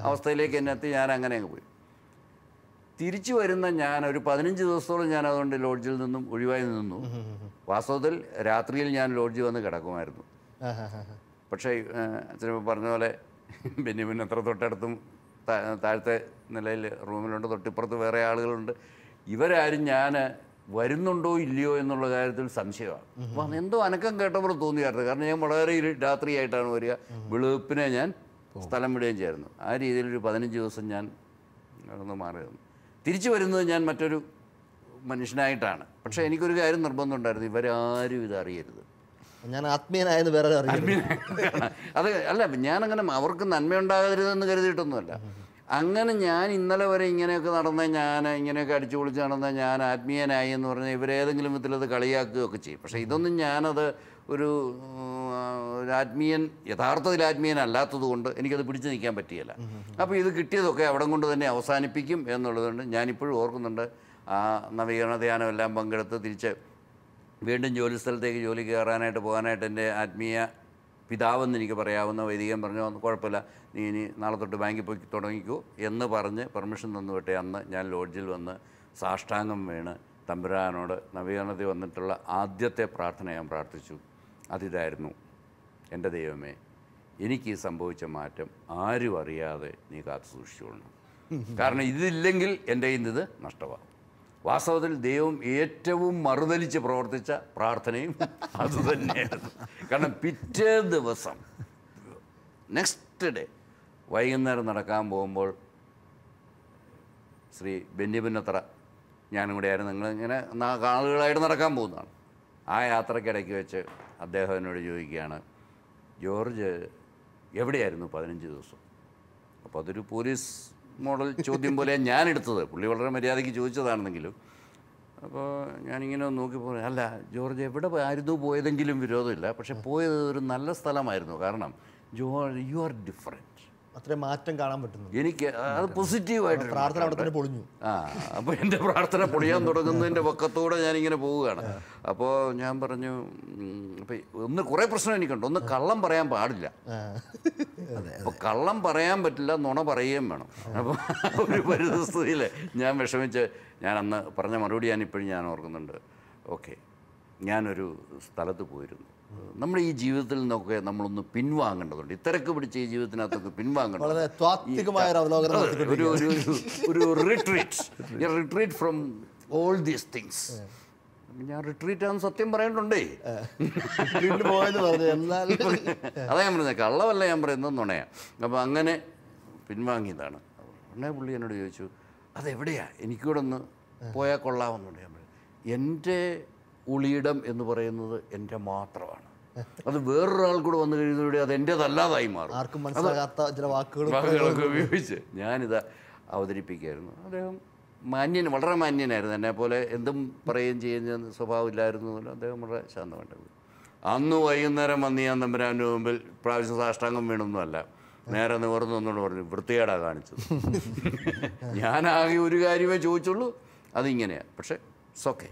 അവസ്ഥയിലേക്ക് എന്നെ എത്തി. ഞാൻ അങ്ങനെ അങ്ങ് പോയി. തിരിച്ചു വരുന്ന ഞാൻ ഒരു 15 ദിവസത്തോളം ഞാൻ അതുകൊണ്ട് ലോഡ്ജിൽ നിന്നും ഒഴിവായി നിന്നു. വാസ്തവത്തിൽ രാത്രിയിൽ ഞാൻ ലോഡ്ജിൽ വന്ന് കിടക്കുമായിരുന്നു. പക്ഷേ അച്ഛൻ പറഞ്ഞ പോലെ ബെന്യാമിൻ അത്ര തൊട്ടടുത്തും താഴത്തെ നിലയിൽ റൂമിലുണ്ട്, തൊട്ടിപ്പുറത്ത് വേറെ ആളുകളുണ്ട്. ഇവരാരും ഞാൻ വരുന്നുണ്ടോ ഇല്ലയോ എന്നുള്ള കാര്യത്തിൽ സംശയമാണ്. അപ്പം എന്തോ അനക്കം കേട്ടപ്പോൾ തോന്നിയായിരുന്നു. കാരണം ഞാൻ വളരെ രാത്രിയായിട്ടാണ് വരിക. വെളുപ്പിനെ ഞാൻ സ്ഥലം വിടുകയും ചെയ്യായിരുന്നു. ആ രീതിയിൽ ഒരു 15 ദിവസം ഞാൻ നടന്ന് മാറി വന്നു. തിരിച്ചു വരുന്നത് ഞാൻ മറ്റൊരു മനുഷ്യനായിട്ടാണ്. പക്ഷേ എനിക്കൊരു കാര്യം നിർബന്ധം ഉണ്ടായിരുന്നു, ഇവരാരും ഇതറിയരുത്. ഞാൻ ആത്മീയനായെന്ന് വേറെ അത് അല്ല, ഞാനങ്ങനെ അവർക്ക് നന്മയുണ്ടാകരുതെന്ന് കരുതിയിട്ടൊന്നുമല്ല. അങ്ങനെ ഞാൻ ഇന്നലെ വരെ ഇങ്ങനെയൊക്കെ നടന്ന, ഞാൻ ഇങ്ങനെയൊക്കെ അടിച്ചു പൊളിച്ച് നടന്ന ഞാൻ ആത്മീയനായി എന്ന് പറഞ്ഞാൽ ഇവരേതെങ്കിലും വിധത്തിലത് കളിയാക്കുകയൊക്കെ ചെയ്യും. പക്ഷേ ഇതൊന്നും ഞാനത് ഒരു യഥാർത്ഥത്തിൽ ആത്മീയനല്ലാത്തത് കൊണ്ട് എനിക്കത് പിടിച്ചു നിൽക്കാൻ പറ്റിയില്ല. അപ്പോൾ ഇത് കിട്ടിയതൊക്കെ അവിടെ കൊണ്ട് തന്നെ അവസാനിപ്പിക്കും എന്നുള്ളതുകൊണ്ട് ഞാനിപ്പോഴും ഓർക്കുന്നുണ്ട്. ആ നവീകരണ ധ്യാനം എല്ലാം പങ്കെടുത്ത് തിരിച്ച് വീണ്ടും ജോലി സ്ഥലത്തേക്ക് ജോലി കയറാനായിട്ട് പോകാനായിട്ട് എൻ്റെ ആത്മീയ പിതാവെന്ന് എനിക്ക് പറയാവുന്ന വൈദികൻ പറഞ്ഞു, കുഴപ്പമില്ല, നീ ഇനി നാളെ തൊട്ട് ബാങ്കിൽ പോയി തുടങ്ങിക്കോ എന്ന് പറഞ്ഞ് പെർമിഷൻ തന്നു വിട്ടേ. അന്ന് ഞാൻ ലോഡ്ജിൽ വന്ന് സാഷ്ടാംഗം വീണ് തമ്പുരാനോട് നവീകരണത്തിൽ വന്നിട്ടുള്ള ആദ്യത്തെ പ്രാർത്ഥന ഞാൻ പ്രാർത്ഥിച്ചു. അതിതായിരുന്നു, എൻ്റെ ദൈവമേ, എനിക്ക് സംഭവിച്ച മാറ്റം ആരും അറിയാതെ നീ കാത്തു സൂക്ഷിച്ചോളണം. കാരണം ഇതില്ലെങ്കിൽ എൻ്റെ കയ്യിൽ ഇത് നഷ്ടമാകും. വാസ്തവത്തിൽ ദൈവം ഏറ്റവും മറുതലിച്ച് പ്രവർത്തിച്ച പ്രാർത്ഥനയും അതുതന്നെയായിരുന്നു. കാരണം പിറ്റേ ദിവസം നെക്സ്റ്റ് ഡേ വൈകുന്നേരം നടക്കാൻ പോകുമ്പോൾ ശ്രീ ബെന്യാമിൻ അത്ര ഞാനും കൂടെ ആയിരുന്നു. നിങ്ങളിങ്ങനെ ആളുകളായിട്ട് നടക്കാൻ പോകുന്നതാണ്. ആ യാത്രക്കിടയ്ക്ക് വെച്ച് അദ്ദേഹം എന്നോട് ചോദിക്കുകയാണ്, ജോർജ് എവിടെയായിരുന്നു 15 ദിവസം? അപ്പോൾ അതൊരു പോലീസ് മോഡൽ ചോദ്യം പോലെ ഞാൻ എടുത്തത്. പുള്ളി വളരെ മര്യാദയ്ക്ക് ചോദിച്ചതാണെന്നെങ്കിലും. അപ്പോൾ ഞാനിങ്ങനെ നോക്കിപ്പോൾ, അല്ല ജോർജ് എവിടെ ആയിരുന്നു പോയതെങ്കിലും വിരോധമില്ല, പക്ഷെ പോയത് ഒരു നല്ല സ്ഥലമായിരുന്നു. കാരണം ജോർജ് യു ആർ ഡിഫറെൻറ്റ്. അത്രയും മാറ്റം കാണാൻ പറ്റുന്നു. എനിക്ക് അത് പോസിറ്റീവായിട്ട് പ്രാർത്ഥന അവിടെ തന്നെ പൊളിഞ്ഞു. അപ്പോൾ എൻ്റെ പ്രാർത്ഥന പൊളിയാൻ തുടങ്ങുന്നതിൻ്റെ പക്കത്തൂടെ ഞാനിങ്ങനെ പോവുകയാണ്. അപ്പോൾ ഞാൻ പറഞ്ഞു, അപ്പം കുറേ പ്രശ്നം എനിക്കുണ്ട്. ഒന്ന്, കള്ളം പറയാൻ പാടില്ല. അപ്പോൾ കള്ളം പറയാൻ പറ്റില്ല, നുണ പറയുകയും വേണം. അപ്പോൾ ഒരു പരിസ്ഥിതിയിൽ ഞാൻ വിഷമിച്ച് ഞാൻ അന്ന് പറഞ്ഞ മറുപടി ഞാനിപ്പോഴും ഞാൻ ഓർക്കുന്നുണ്ട്. ഓക്കെ, ഞാനൊരു സ്ഥലത്ത് പോയിരുന്നു. നമ്മുടെ ഈ ജീവിതത്തിൽ നിന്നൊക്കെ നമ്മളൊന്ന് പിൻവാങ്ങേണ്ടതുണ്ട്. ഇത്തരക്ക് പിടിച്ച ഈ ജീവിതത്തിനകത്തൊക്കെ പിൻവാങ്ങേണ്ടത്. ഒരു retreat from all these things. ഞാൻ റിട്രീറ്റ് ആണെന്ന് സത്യം പറയേണ്ടുണ്ടേ. അതാ ഞാൻ പറയുന്നത്, കള്ളമല്ല ഞാൻ പറയുന്നത്, നുണയാണ്. അപ്പോൾ അങ്ങനെ പിൻവാങ്ങിയതാണ്. ഉടനെ പുള്ളി എന്നോട് ചോദിച്ചു, അതെവിടെയാ, എനിക്കൂടെ ഒന്ന് പോയാൽ കൊള്ളാമെന്നുണ്ട്. ഞാൻ പറഞ്ഞു, എൻ്റെ ഒളിയിടം എന്ന് പറയുന്നത് എൻ്റെ മാത്രമാണ്. അത് വേറൊരാൾ കൂടെ വന്നു കഴിയുന്നതോടെ അത് എൻ്റേതല്ലാതായി മാറും. ആർക്കും മനസ്സിലാകാത്ത ചില വാക്കുകളൊക്കെ ഉപയോഗിച്ച് ഞാനിത് അവതരിപ്പിക്കുകയായിരുന്നു. അദ്ദേഹം വളരെ മാന്യനായിരുന്നു. എന്നെപ്പോലെ എന്തും പറയുകയും ചെയ്യുന്ന സ്വഭാവമില്ലായിരുന്നു. അദ്ദേഹം വളരെ ശാന്തമായിട്ട് അന്ന് വൈകുന്നേരം വന്ന് ഞാൻ തമ്പുരാൻ്റെ മുമ്പിൽ പ്രാവശ്യം സാഷ്ടാംഗം വീണൊന്നുമല്ല, നേരെ നിവർന്നു എന്നോട് പറഞ്ഞു, വൃത്തികേടാ കാണിച്ചത്. ഞാനാകെ ഒരു കാര്യമേ ചോദിച്ചുള്ളൂ, അതിങ്ങനെയാണ്. പക്ഷേ സോക്കെ,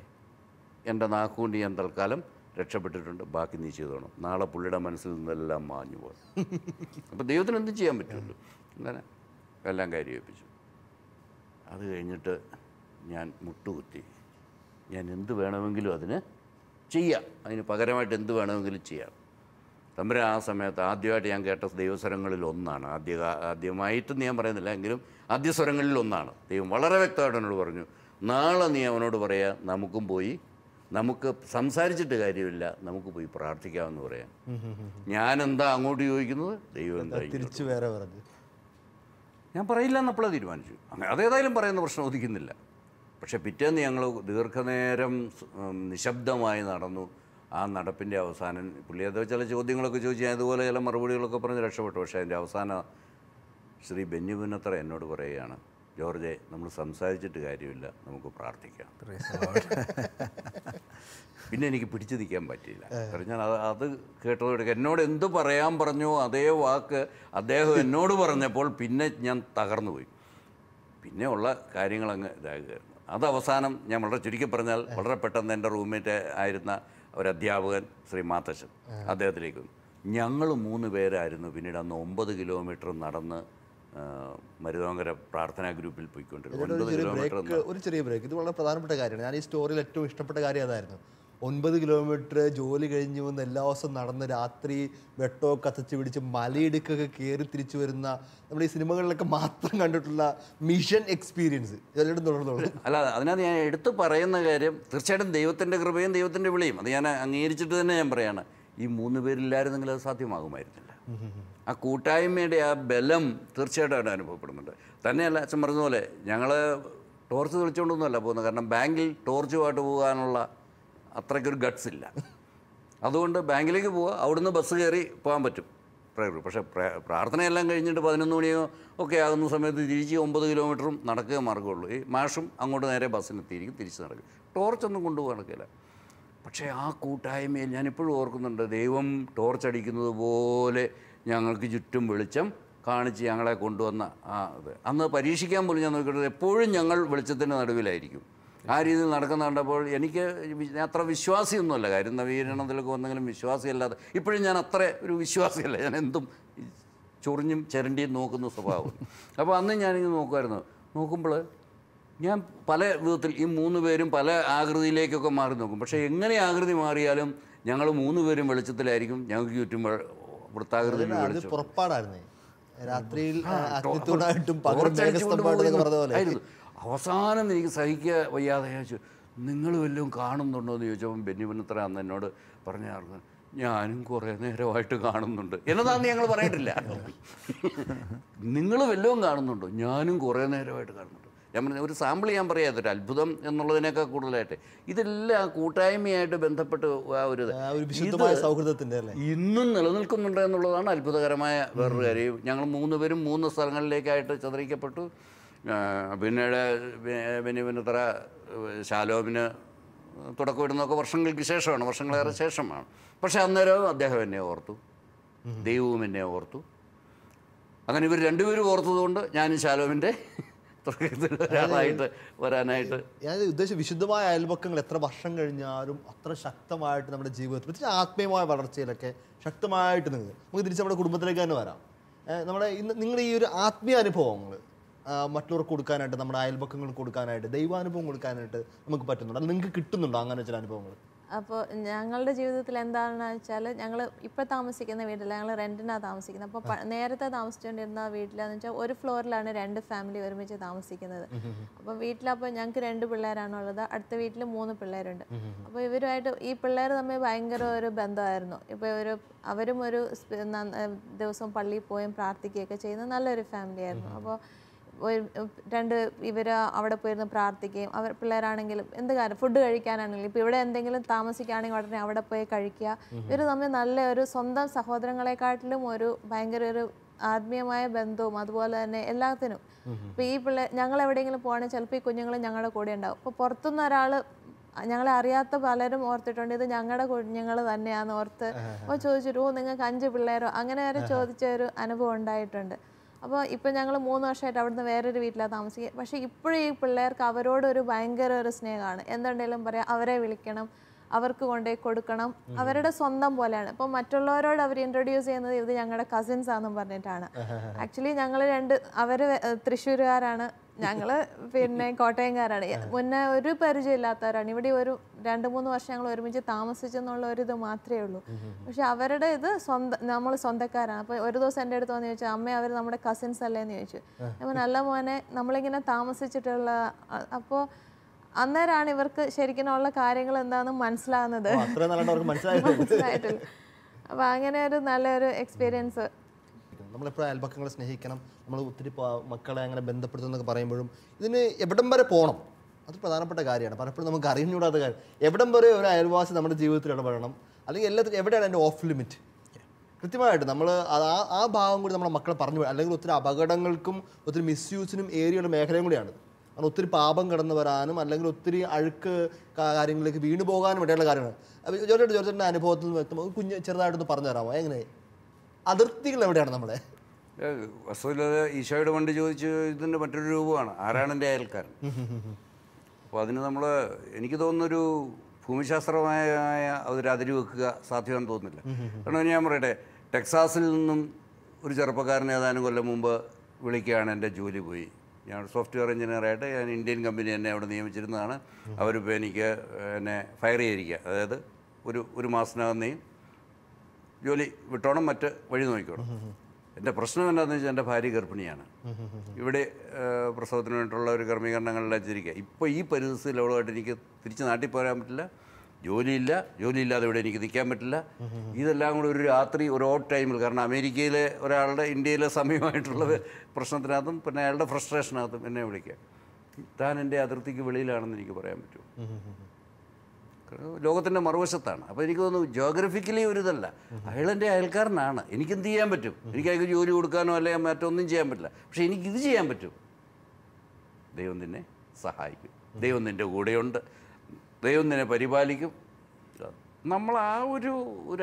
എൻ്റെ നാക്കുകൊണ്ട് ഞാൻ തൽക്കാലം രക്ഷപ്പെട്ടിട്ടുണ്ട്, ബാക്കി നീ ചെയ്തോണം. നാളെ പുള്ളിയുടെ മനസ്സിൽ നിന്നെല്ലാം മാഞ്ഞു പോകും. അപ്പോൾ ദൈവത്തിന് എന്തും ചെയ്യാൻ പറ്റുമല്ലോ. അങ്ങനെ എല്ലാം കാര്യമേൽപ്പിച്ചു. അത് കഴിഞ്ഞിട്ട് ഞാൻ മുട്ടുകുത്തി, ഞാൻ എന്ത് വേണമെങ്കിലും അതിന് ചെയ്യാം, അതിന് പകരമായിട്ട് എന്ത് വേണമെങ്കിലും ചെയ്യാം. തമ്പുരാൻ ആ സമയത്ത് ആദ്യമായിട്ട് ഞാൻ കേട്ട ദൈവസ്വരങ്ങളിൽ ഒന്നാണ്, ആദ്യമായിട്ടെന്ന് ഞാൻ പറയുന്നില്ല, എങ്കിലും ആദ്യ സ്വരങ്ങളിൽ ഒന്നാണ്. ദൈവം വളരെ വ്യക്തമായിട്ട് എന്നോട് പറഞ്ഞു, നാളെ നീ അവനോട് പറയാ, നമുക്കും പോയി, നമുക്ക് സംസാരിച്ചിട്ട് കാര്യമില്ല, നമുക്ക് പോയി പ്രാർത്ഥിക്കാമെന്ന് പറയാം. ഞാനെന്താ അങ്ങോട്ട് ചോദിക്കുന്നത്, ദൈവം എന്താ തിരിച്ചു വേറെ പറഞ്ഞു. ഞാൻ പറയില്ല എന്നപ്പോഴേ തീരുമാനിച്ചു. അതേതായാലും പറയുന്ന പ്രശ്നം ഉദിക്കുന്നില്ല. പക്ഷേ പിറ്റേന്ന് ഞങ്ങൾ ദീർഘനേരം നിശബ്ദമായി നടന്നു. ആ നടപ്പിൻ്റെ അവസാനം പുള്ളി അത് ചില ചോദ്യങ്ങളൊക്കെ ചോദിച്ചു, ഞാൻ ഇതുപോലെ ചില മറുപടികളൊക്കെ പറഞ്ഞ് രക്ഷപ്പെട്ടു. പക്ഷേ അതിൻ്റെ അവസാനം ശ്രീ ബെന്യാമിനത്ര എന്നോട് പറയുകയാണ്, ജോർജെ, നമ്മൾ സംസാരിച്ചിട്ട് കാര്യമില്ല, നമുക്ക് പ്രാർത്ഥിക്കാം. പിന്നെ എനിക്ക് പിടിച്ചു നിൽക്കാൻ പറ്റിയില്ല. കാരണം ഞാൻ അത് കേട്ടതോടെ എന്നോട് എന്ത് പറയാൻ പറഞ്ഞോ അതേ വാക്ക് അദ്ദേഹം എന്നോട് പറഞ്ഞപ്പോൾ പിന്നെ ഞാൻ തകർന്നു പോയി. പിന്നെ ഉള്ള കാര്യങ്ങളങ്ങ് ഇതാകുകയായിരുന്നു. അത് അവസാനം ഞാൻ വളരെ ചുരുക്കി പറഞ്ഞാൽ വളരെ പെട്ടെന്ന് എൻ്റെ റൂംമേറ്റ് ആയിരുന്ന ഒരു അധ്യാപകൻ ശ്രീ മാത്തച്ഛൻ, അദ്ദേഹത്തിലേക്ക് ഞങ്ങൾ 3 പേരായിരുന്നു പിന്നീട് അന്ന് 9 കിലോമീറ്റർ നടന്ന് മരുതോങ്കര പ്രാർത്ഥനാ ഗ്രൂപ്പിൽ പോയിക്കൊണ്ടിരുന്നത്. 9 കിലോമീറ്റർ. ഒരു ചെറിയ ബ്രേക്ക്, ഇത് വളരെ പ്രധാനപ്പെട്ട കാര്യമാണ്. ഞാൻ ഈ സ്റ്റോറിയിൽ ഏറ്റവും ഇഷ്ടപ്പെട്ട കാര്യം അതായിരുന്നു. 9 കിലോമീറ്റർ ജോലി കഴിഞ്ഞ് വന്ന് എല്ലാ ദിവസവും നടന്ന് രാത്രി വെട്ടോ കത്തിച്ച് പിടിച്ച് മലയിടുക്കൊക്കെ കയറി തിരിച്ചു വരുന്ന നമ്മുടെ ഈ സിനിമകളിലൊക്കെ മാത്രം കണ്ടിട്ടുള്ള മിഷൻ എക്സ്പീരിയൻസ് ഇതെല്ലാം തുടർന്നോളൂ. അല്ല, അതിനകത്ത് ഞാൻ എടുത്തു പറയുന്ന കാര്യം തീർച്ചയായിട്ടും ദൈവത്തിൻ്റെ കൃപയും ദൈവത്തിൻ്റെ വിളിയും അത് ഞാൻ അംഗീകരിച്ചിട്ട് തന്നെ ഞാൻ പറയാണ്. ഈ 3 പേരില്ലായിരുന്നെങ്കിൽ അത് സാധ്യമാകുമായിരുന്നില്ല. ആ കൂട്ടായ്മയുടെ ആ ബലം തീർച്ചയായിട്ടും അവിടെ അനുഭവപ്പെടുന്നുണ്ട്. തന്നെയല്ല, അച്ഛൻ പറഞ്ഞതുപോലെ ഞങ്ങൾ ടോർച്ച് തെളിച്ചുകൊണ്ടൊന്നുമല്ല പോകുന്നത്. കാരണം ബാങ്കിൽ ടോർച്ചുമായിട്ട് പോകാനുള്ള അത്രയ്ക്കൊരു ഗട്ട്സ് ഇല്ല. അതുകൊണ്ട് ബാങ്കിലേക്ക് പോവുക, അവിടുന്ന് ബസ് കയറി പോകാൻ പറ്റും. പക്ഷേ പ്രാർത്ഥനയെല്ലാം കഴിഞ്ഞിട്ട് 11 മണിയോ ഒക്കെ ആകുന്ന സമയത്ത് തിരിച്ച് 9 കിലോമീറ്ററും നടക്കുക മാർഗ്ഗമുള്ളൂ. ഈ മാഷും അങ്ങോട്ട് നേരെ ബസ്സിനെത്തിയിരിക്കും, തിരിച്ച് നടക്കും. ടോർച്ചൊന്നും കൊണ്ടുപോകാൻ നടക്കില്ല. പക്ഷേ ആ കൂട്ടായ്മയിൽ ഞാനിപ്പോഴും ഓർക്കുന്നുണ്ട്, ദൈവം ടോർച്ചടിക്കുന്നത് പോലെ ഞങ്ങൾക്ക് ചുറ്റും വെളിച്ചം കാണിച്ച് ഞങ്ങളെ കൊണ്ടുവന്ന ആ ഇത് അന്ന് പരീക്ഷിക്കാൻ പോലും ഞാൻ നോക്കിയിട്ട് എപ്പോഴും ഞങ്ങൾ വെളിച്ചത്തിൻ്റെ നടുവിലായിരിക്കും. ആ രീതിയിൽ നടക്കുന്ന കണ്ടപ്പോൾ എനിക്ക് അത്ര വിശ്വാസിയൊന്നുമല്ല. കാര്യം നവീകരണത്തിലൊക്കെ വന്നെങ്കിലും വിശ്വാസിയല്ലാതെ ഇപ്പോഴും ഞാൻ അത്ര ഒരു വിശ്വാസിയല്ല. ഞാൻ എന്തും ചൊറിഞ്ഞും ചിരണ്ടിയും നോക്കുന്ന സ്വഭാവം. അപ്പോൾ അന്ന് ഞാനിങ്ങനെ നോക്കുമായിരുന്നു. നോക്കുമ്പോൾ ഞാൻ പല വിധത്തിൽ ഈ 3 പേരും പല ആകൃതിയിലേക്കൊക്കെ മാറി നോക്കും. പക്ഷേ എങ്ങനെ ആകൃതി മാറിയാലും ഞങ്ങൾ 3 പേരും വെളിച്ചത്തിലായിരിക്കും. ഞങ്ങൾക്ക് ചുറ്റും വൃത്താകൃതിയിൽ പുറപ്പാടായിരുന്നേ, രാത്രിയിൽ അഗ്നിത്തോടായിട്ടും പകരം മേഘസ്തംഭമായിട്ടൊക്കെ പറഞ്ഞ പോലെ ആയിരുന്നു. അവസാനം എനിക്ക് സഹിക്കുക വയ്യാതെ ചോദിച്ചു, നിങ്ങൾ വല്ലതും കാണുന്നുണ്ടോ എന്ന് ചോദിച്ചപ്പം ബെന്യാമിനത്ര അന്ന് എന്നോട് പറഞ്ഞായിരുന്നു, ഞാനും കുറേ നേരമായിട്ട് കാണുന്നുണ്ട്. എന്നതാന്ന് ഞങ്ങൾ പറയട്ടില്ല. നിങ്ങൾ വല്ലതും കാണുന്നുണ്ടോ? ഞാനും കുറേ നേരമായിട്ട് കാണുന്നുണ്ട്. ഞാൻ പറഞ്ഞ ഒരു സാമ്പിൾ ഞാൻ പറയാം, അതൊരു അത്ഭുതം എന്നുള്ളതിനേക്കാൾ കൂടുതലായിട്ട് ഇതെല്ലാം കൂട്ടായ്മയായിട്ട് ബന്ധപ്പെട്ട് ആ ഒരു വിശുദ്ധമായ സൗഹൃദത്തിൻ്റെ അല്ലേ ഇന്നും നിലനിൽക്കുന്നുണ്ട് എന്നുള്ളതാണ് അത്ഭുതകരമായ വേറൊരു കാര്യം. ഞങ്ങൾ 3 പേരും 3 സ്ഥലങ്ങളിലേക്കായിട്ട് ചതറിക്കപ്പെട്ടു. പിന്നീട് ബെന്യാമിനത്ര ശാലോമിന് തുടക്കമിടുന്നതൊക്കെ വർഷങ്ങൾക്ക് ശേഷമാണ്, വർഷങ്ങളേറെ ശേഷമാണ്. പക്ഷേ അന്നേരം അദ്ദേഹം എന്നെ ഓർത്തു, ദൈവവും എന്നെ ഓർത്തു. അങ്ങനെ ഇവർ 2 പേരും ഓർത്തതുകൊണ്ട് ഞാനും ശാലോമിൻ്റെ ഒരാളായിട്ട് വരാനായിട്ട്. ഞാൻ ഉദ്ദേശിച്ച വിശുദ്ധമായ അയൽപക്കങ്ങൾ എത്ര വർഷം കഴിഞ്ഞാലും അത്ര ശക്തമായിട്ട് നമ്മുടെ ജീവിതത്തിൽ, പ്രത്യേകിച്ച് ആത്മീയമായ വളർച്ചയിലൊക്കെ ശക്തമായിട്ട് നമുക്ക് തിരിച്ച് നമ്മുടെ കുടുംബത്തിലേക്ക് തന്നെ വരാം. നമ്മുടെ നിങ്ങളുടെ ഈ ഒരു ആത്മീയ അനുഭവങ്ങൾ മറ്റുള്ളവർക്ക് കൊടുക്കാനായിട്ട്, നമ്മുടെ അയൽപക്കങ്ങൾക്ക് കൊടുക്കാനായിട്ട്, ദൈവാനുഭവം കൊടുക്കാനായിട്ട് നമുക്ക് പറ്റുന്നുണ്ട്. അത് നിങ്ങൾക്ക് കിട്ടുന്നുണ്ടോ അങ്ങനെ ചില അനുഭവങ്ങൾ? അപ്പോൾ ഞങ്ങളുടെ ജീവിതത്തിൽ എന്താണെന്ന് വെച്ചാൽ ഞങ്ങൾ ഇപ്പോൾ താമസിക്കുന്ന വീട്ടിൽ ഞങ്ങൾ റെൻറ്റിനാണ് താമസിക്കുന്നത്. അപ്പോൾ നേരത്തെ താമസിച്ചുകൊണ്ടിരുന്ന വീട്ടിലെന്ന് വെച്ചാൽ ഒരു ഫ്ലോറിലാണ് 2 ഫാമിലി ഒരുമിച്ച് താമസിക്കുന്നത്. അപ്പോൾ വീട്ടിലപ്പോൾ ഞങ്ങൾക്ക് 2 പിള്ളേരാണുള്ളത്, അടുത്ത വീട്ടിൽ 3 പിള്ളേരുണ്ട്. അപ്പോൾ ഇവരുമായിട്ട് ഈ പിള്ളേർ തമ്മിൽ ഭയങ്കര ഒരു ബന്ധമായിരുന്നു. ഇപ്പോൾ അവരും ഒരു ദിവസം പള്ളിയിൽ പോയും പ്രാർത്ഥിക്കുകയൊക്കെ ചെയ്യുന്ന നല്ലൊരു ഫാമിലി ആയിരുന്നു. അപ്പോൾ ഇവർ അവിടെ പോയിരുന്ന് പ്രാർത്ഥിക്കുകയും പിള്ളേരാണെങ്കിലും എന്ത് കാര്യം ഫുഡ് കഴിക്കാനാണെങ്കിലും ഇപ്പോൾ ഇവിടെ എന്തെങ്കിലും താമസിക്കുകയാണെങ്കിൽ ഉടനെ അവിടെ പോയി കഴിക്കുക. ഇവർ തമ്മിൽ നല്ല ഒരു സ്വന്തം സഹോദരങ്ങളെക്കാട്ടിലും ഒരു ഭയങ്കര ഒരു ആത്മീയമായ ബന്ധവും അതുപോലെ തന്നെ എല്ലാത്തിനും. ഇപ്പോൾ ഈ ഞങ്ങൾ എവിടെയെങ്കിലും പോകണമെങ്കിൽ ചിലപ്പോൾ ഈ കുഞ്ഞുങ്ങൾ ഞങ്ങളുടെ കൂടെ ഉണ്ടാവും. അപ്പോൾ പുറത്തുനിന്ന് ഒരാൾ ഞങ്ങളെ അറിയാത്ത പലരും ഓർത്തിട്ടുണ്ട് ഇത് ഞങ്ങളുടെ കുഞ്ഞുങ്ങൾ തന്നെയാണെന്ന് ഓർത്ത്. അപ്പോൾ ചോദിച്ചിട്ട് നിങ്ങൾക്ക് 5 പിള്ളേരോ അങ്ങനെ വരെ ചോദിച്ച ഒരു അനുഭവം ഉണ്ടായിട്ടുണ്ട്. അപ്പോൾ ഇപ്പം ഞങ്ങൾ 3 വർഷമായിട്ട് അവിടുന്ന് വേറൊരു വീട്ടിലാണ് താമസിക്കുക. പക്ഷേ ഇപ്പോഴും ഈ പിള്ളേർക്ക് അവരോടൊരു ഭയങ്കര ഒരു സ്നേഹമാണ്. എന്തുണ്ടെങ്കിലും പറയാം, അവരെ വിളിക്കണം, അവർക്ക് കൊണ്ടുപോയി കൊടുക്കണം, അവരുടെ സ്വന്തം പോലെയാണ്. ഇപ്പോൾ മറ്റുള്ളവരോട് അവർ ഇൻട്രൊഡ്യൂസ് ചെയ്യുന്നത് ഇത് ഞങ്ങളുടെ കസിൻസ് ആണെന്നും പറഞ്ഞിട്ടാണ്. ആക്ച്വലി ഞങ്ങൾ അവർ തൃശ്ശൂരുകാരാണ്, ഞങ്ങൾ പിന്നെ കോട്ടയംകാരാണ്. മുന്നേ ഒരു പരിചയമില്ലാത്തവരാണ്. ഇവിടെ ഒരു 2-3 വർഷം ഞങ്ങൾ ഒരുമിച്ച് താമസിച്ചെന്നുള്ള ഒരു ഇത് മാത്രമേ ഉള്ളൂ. പക്ഷെ അവരുടെ ഇത് നമ്മൾ സ്വന്തക്കാരാണ്. അപ്പോൾ ഒരു ദിവസം എൻ്റെ അടുത്ത് വന്ന് ചോദിച്ചു, അമ്മ അവർ നമ്മുടെ കസിൻസ് അല്ലേന്ന് ചോദിച്ചു. അപ്പോൾ നല്ല മോനെ നമ്മളിങ്ങനെ താമസിച്ചിട്ടുള്ള. അപ്പോൾ അന്നേരമാണ് ഇവർക്ക് ശരിക്കും ഉള്ള കാര്യങ്ങൾ എന്താണെന്ന് മനസ്സിലാകുന്നത്. മനസ്സിലായിട്ടില്ല. അപ്പോൾ അങ്ങനെ ഒരു നല്ലൊരു എക്സ്പീരിയൻസ്. നമ്മളെപ്പോഴും അയൽപക്കങ്ങളെ സ്നേഹിക്കണം, നമ്മൾ ഒത്തിരി മക്കളെ അങ്ങനെ ബന്ധപ്പെടുത്തുന്നൊക്കെ പറയുമ്പോഴും ഇതിന് എവിടം വരെ പോകണം, അത് പ്രധാനപ്പെട്ട കാര്യമാണ്. പലപ്പോഴും നമുക്ക് അറിഞ്ഞുകൂടാത്ത കാര്യം. എവിടം വരെ ഒരു അയൽവാസി നമ്മുടെ ജീവിതത്തിൽ ഇടപെടണം, അല്ലെങ്കിൽ എല്ലാത്തിനും എവിടെയാണ് അതിൻ്റെ ഓഫ് ലിമിറ്റ് കൃത്യമായിട്ട് നമ്മൾ ആ ഭാഗം കൂടി നമ്മുടെ മക്കളെ പറഞ്ഞു. അല്ലെങ്കിൽ ഒത്തിരി അപകടങ്ങൾക്കും ഒത്തിരി മിസ്യൂസിനും ഏരിയയുള്ള മേഖലയും കൂടിയാണ്. കാരണം ഒത്തിരി പാപം കടന്നു വരാനും അല്ലെങ്കിൽ ഒത്തിരി അഴുക്ക് കാര്യങ്ങളിലേക്ക് വീണു പോകാനും ഇടയുള്ള കാര്യമാണ്. അപ്പോൾ ജോർജേട്ടൻ്റെ അനുഭവത്തിൽ നിന്ന് വ്യക്തമായി കുഞ്ഞ് ചെറുതായിട്ടൊന്ന് പറഞ്ഞു തരാമോ, എങ്ങനെ അതിർത്തികൾ എവിടെയാണ് നമ്മുടെ? വസ്തുവിൽ ഈശോയുടെ വണ്ടി ചോദിച്ച് ഇതിൻ്റെ മറ്റൊരു രൂപമാണ്, ആരാണ് എൻ്റെ അയൽക്കാരൻ. അപ്പോൾ അതിന് നമ്മൾ എനിക്ക് തോന്നുന്നൊരു ഭൂമിശാസ്ത്രമായ ഒരു അതിര് വെക്കുക സാധ്യമാണെന്ന് തോന്നുന്നില്ല. കാരണം ഞാൻ പറയട്ടെ, ടെക്സാസിൽ നിന്നും ഒരു ചെറുപ്പക്കാരനെ ഏതാനും കൊല്ലം മുമ്പ് വിളിക്കുകയാണ്, എൻ്റെ ജോലി പോയി, ഞാൻ സോഫ്റ്റ്വെയർ എഞ്ചിനീയറായിട്ട് ഞാൻ ഇന്ത്യൻ കമ്പനി എന്നെ അവിടെ നിയമിച്ചിരുന്നതാണ്. അവരിപ്പോൾ എനിക്ക് എന്നെ ഫയർ ചെയ്തിരിക്കുക, അതായത് ഒരു മാസത്തിനകം നീ ജോലി വിട്ടോണം, മറ്റ് വഴി നോക്കിക്കോണം. എൻ്റെ പ്രശ്നം എന്താണെന്ന് വെച്ചാൽ എൻ്റെ ഭാര്യ ഗർഭിണിയാണ്, ഇവിടെ പ്രസവത്തിന് വേണ്ടിയിട്ടുള്ള ഒരു ക്രമീകരണങ്ങളെല്ലാം ചെയ്തിരിക്കുക. ഇപ്പോൾ ഈ പരിസ്ഥിതിയിൽ അവളുമായിട്ട് എനിക്ക് തിരിച്ച് നാട്ടിൽ പോരാൻ പറ്റില്ല, ജോലിയില്ലാതെ ഇവിടെ എനിക്ക് നിൽക്കാൻ പറ്റില്ല. ഇതെല്ലാം കൂടി ഒരു രാത്രി ഒരു ഓട്ട് ടൈമിൽ, കാരണം അമേരിക്കയിലെ ഒരാളുടെ ഇന്ത്യയിലെ സമയമായിട്ടുള്ള പ്രശ്നത്തിനകത്തും പിന്നെ അയാളുടെ ഫ്രസ്ട്രേഷനകത്തും എന്നെ വിളിക്കുക. താൻ എൻ്റെ അതിർത്തിക്ക് വെളിയിലാണെന്ന് എനിക്ക് പറയാൻ പറ്റുമോ? ലോകത്തിൻ്റെ മറുവശത്താണ്. അപ്പോൾ എനിക്ക് തോന്നുന്നു ജോഗ്രഫിക്കലി ഒരു ഇതല്ല, അയാളെൻ്റെ അയൽക്കാരനാണ്, എനിക്കെന്ത് ചെയ്യാൻ പറ്റും? എനിക്ക് അയാൾക്ക് ജോലി കൊടുക്കാനോ അല്ലെങ്കിൽ മറ്റൊന്നും ചെയ്യാൻ പറ്റില്ല. പക്ഷേ എനിക്കിത് ചെയ്യാൻ പറ്റും. ദൈവം നിന്നെ സഹായിക്കും, ദൈവം നിൻ്റെ കൂടെയുണ്ട്, ദൈവം നിന്നെ പരിപാലിക്കും. നമ്മൾ ആ ഒരു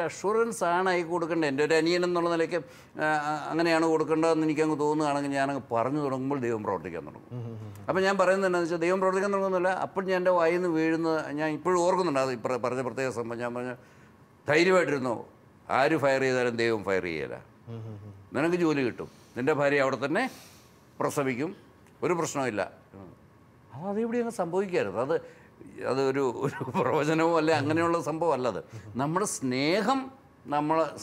അഷുറൻസ് ആണ് അയക്ക് കൊടുക്കേണ്ടത്. എൻ്റെ ഒരു അനിയൻ എന്നുള്ള നിലയ്ക്ക് അങ്ങനെയാണ് കൊടുക്കേണ്ടതെന്ന് എനിക്കങ്ങ് തോന്നുകയാണെങ്കിൽ ഞാനങ്ങ് പറഞ്ഞു തുടങ്ങുമ്പോൾ ദൈവം പ്രവർത്തിക്കാൻ തുടങ്ങും. അപ്പോൾ ഞാൻ പറയുന്നത് എന്താണെന്ന് വെച്ചാൽ ദൈവം പ്രവർത്തിക്കാൻ തുടങ്ങുന്നില്ല, അപ്പോൾ ഞാൻ എൻ്റെ വായിൽ നിന്ന് വീഴുന്നത് ഞാൻ ഇപ്പോഴും ഓർക്കുന്നുണ്ട്. അത് പറഞ്ഞ പ്രത്യേക സംഭവം ഞാൻ പറഞ്ഞ ധൈര്യമായിട്ടിരുന്നോ, ആര് ഫയർ ചെയ്താലും ദൈവം ഫയർ ചെയ്യില്ല, നിനക്ക് ജോലി കിട്ടും, നിൻ്റെ ഭാര്യ അവിടെ തന്നെ പ്രസവിക്കും, ഒരു പ്രശ്നമില്ല. അതെവിടെ അങ്ങ് സംഭവിക്കരുത്. അതൊരു പ്രവചനമോ അല്ലെ അങ്ങനെയുള്ള സംഭവം അല്ലത്. നമ്മുടെ സ്നേഹം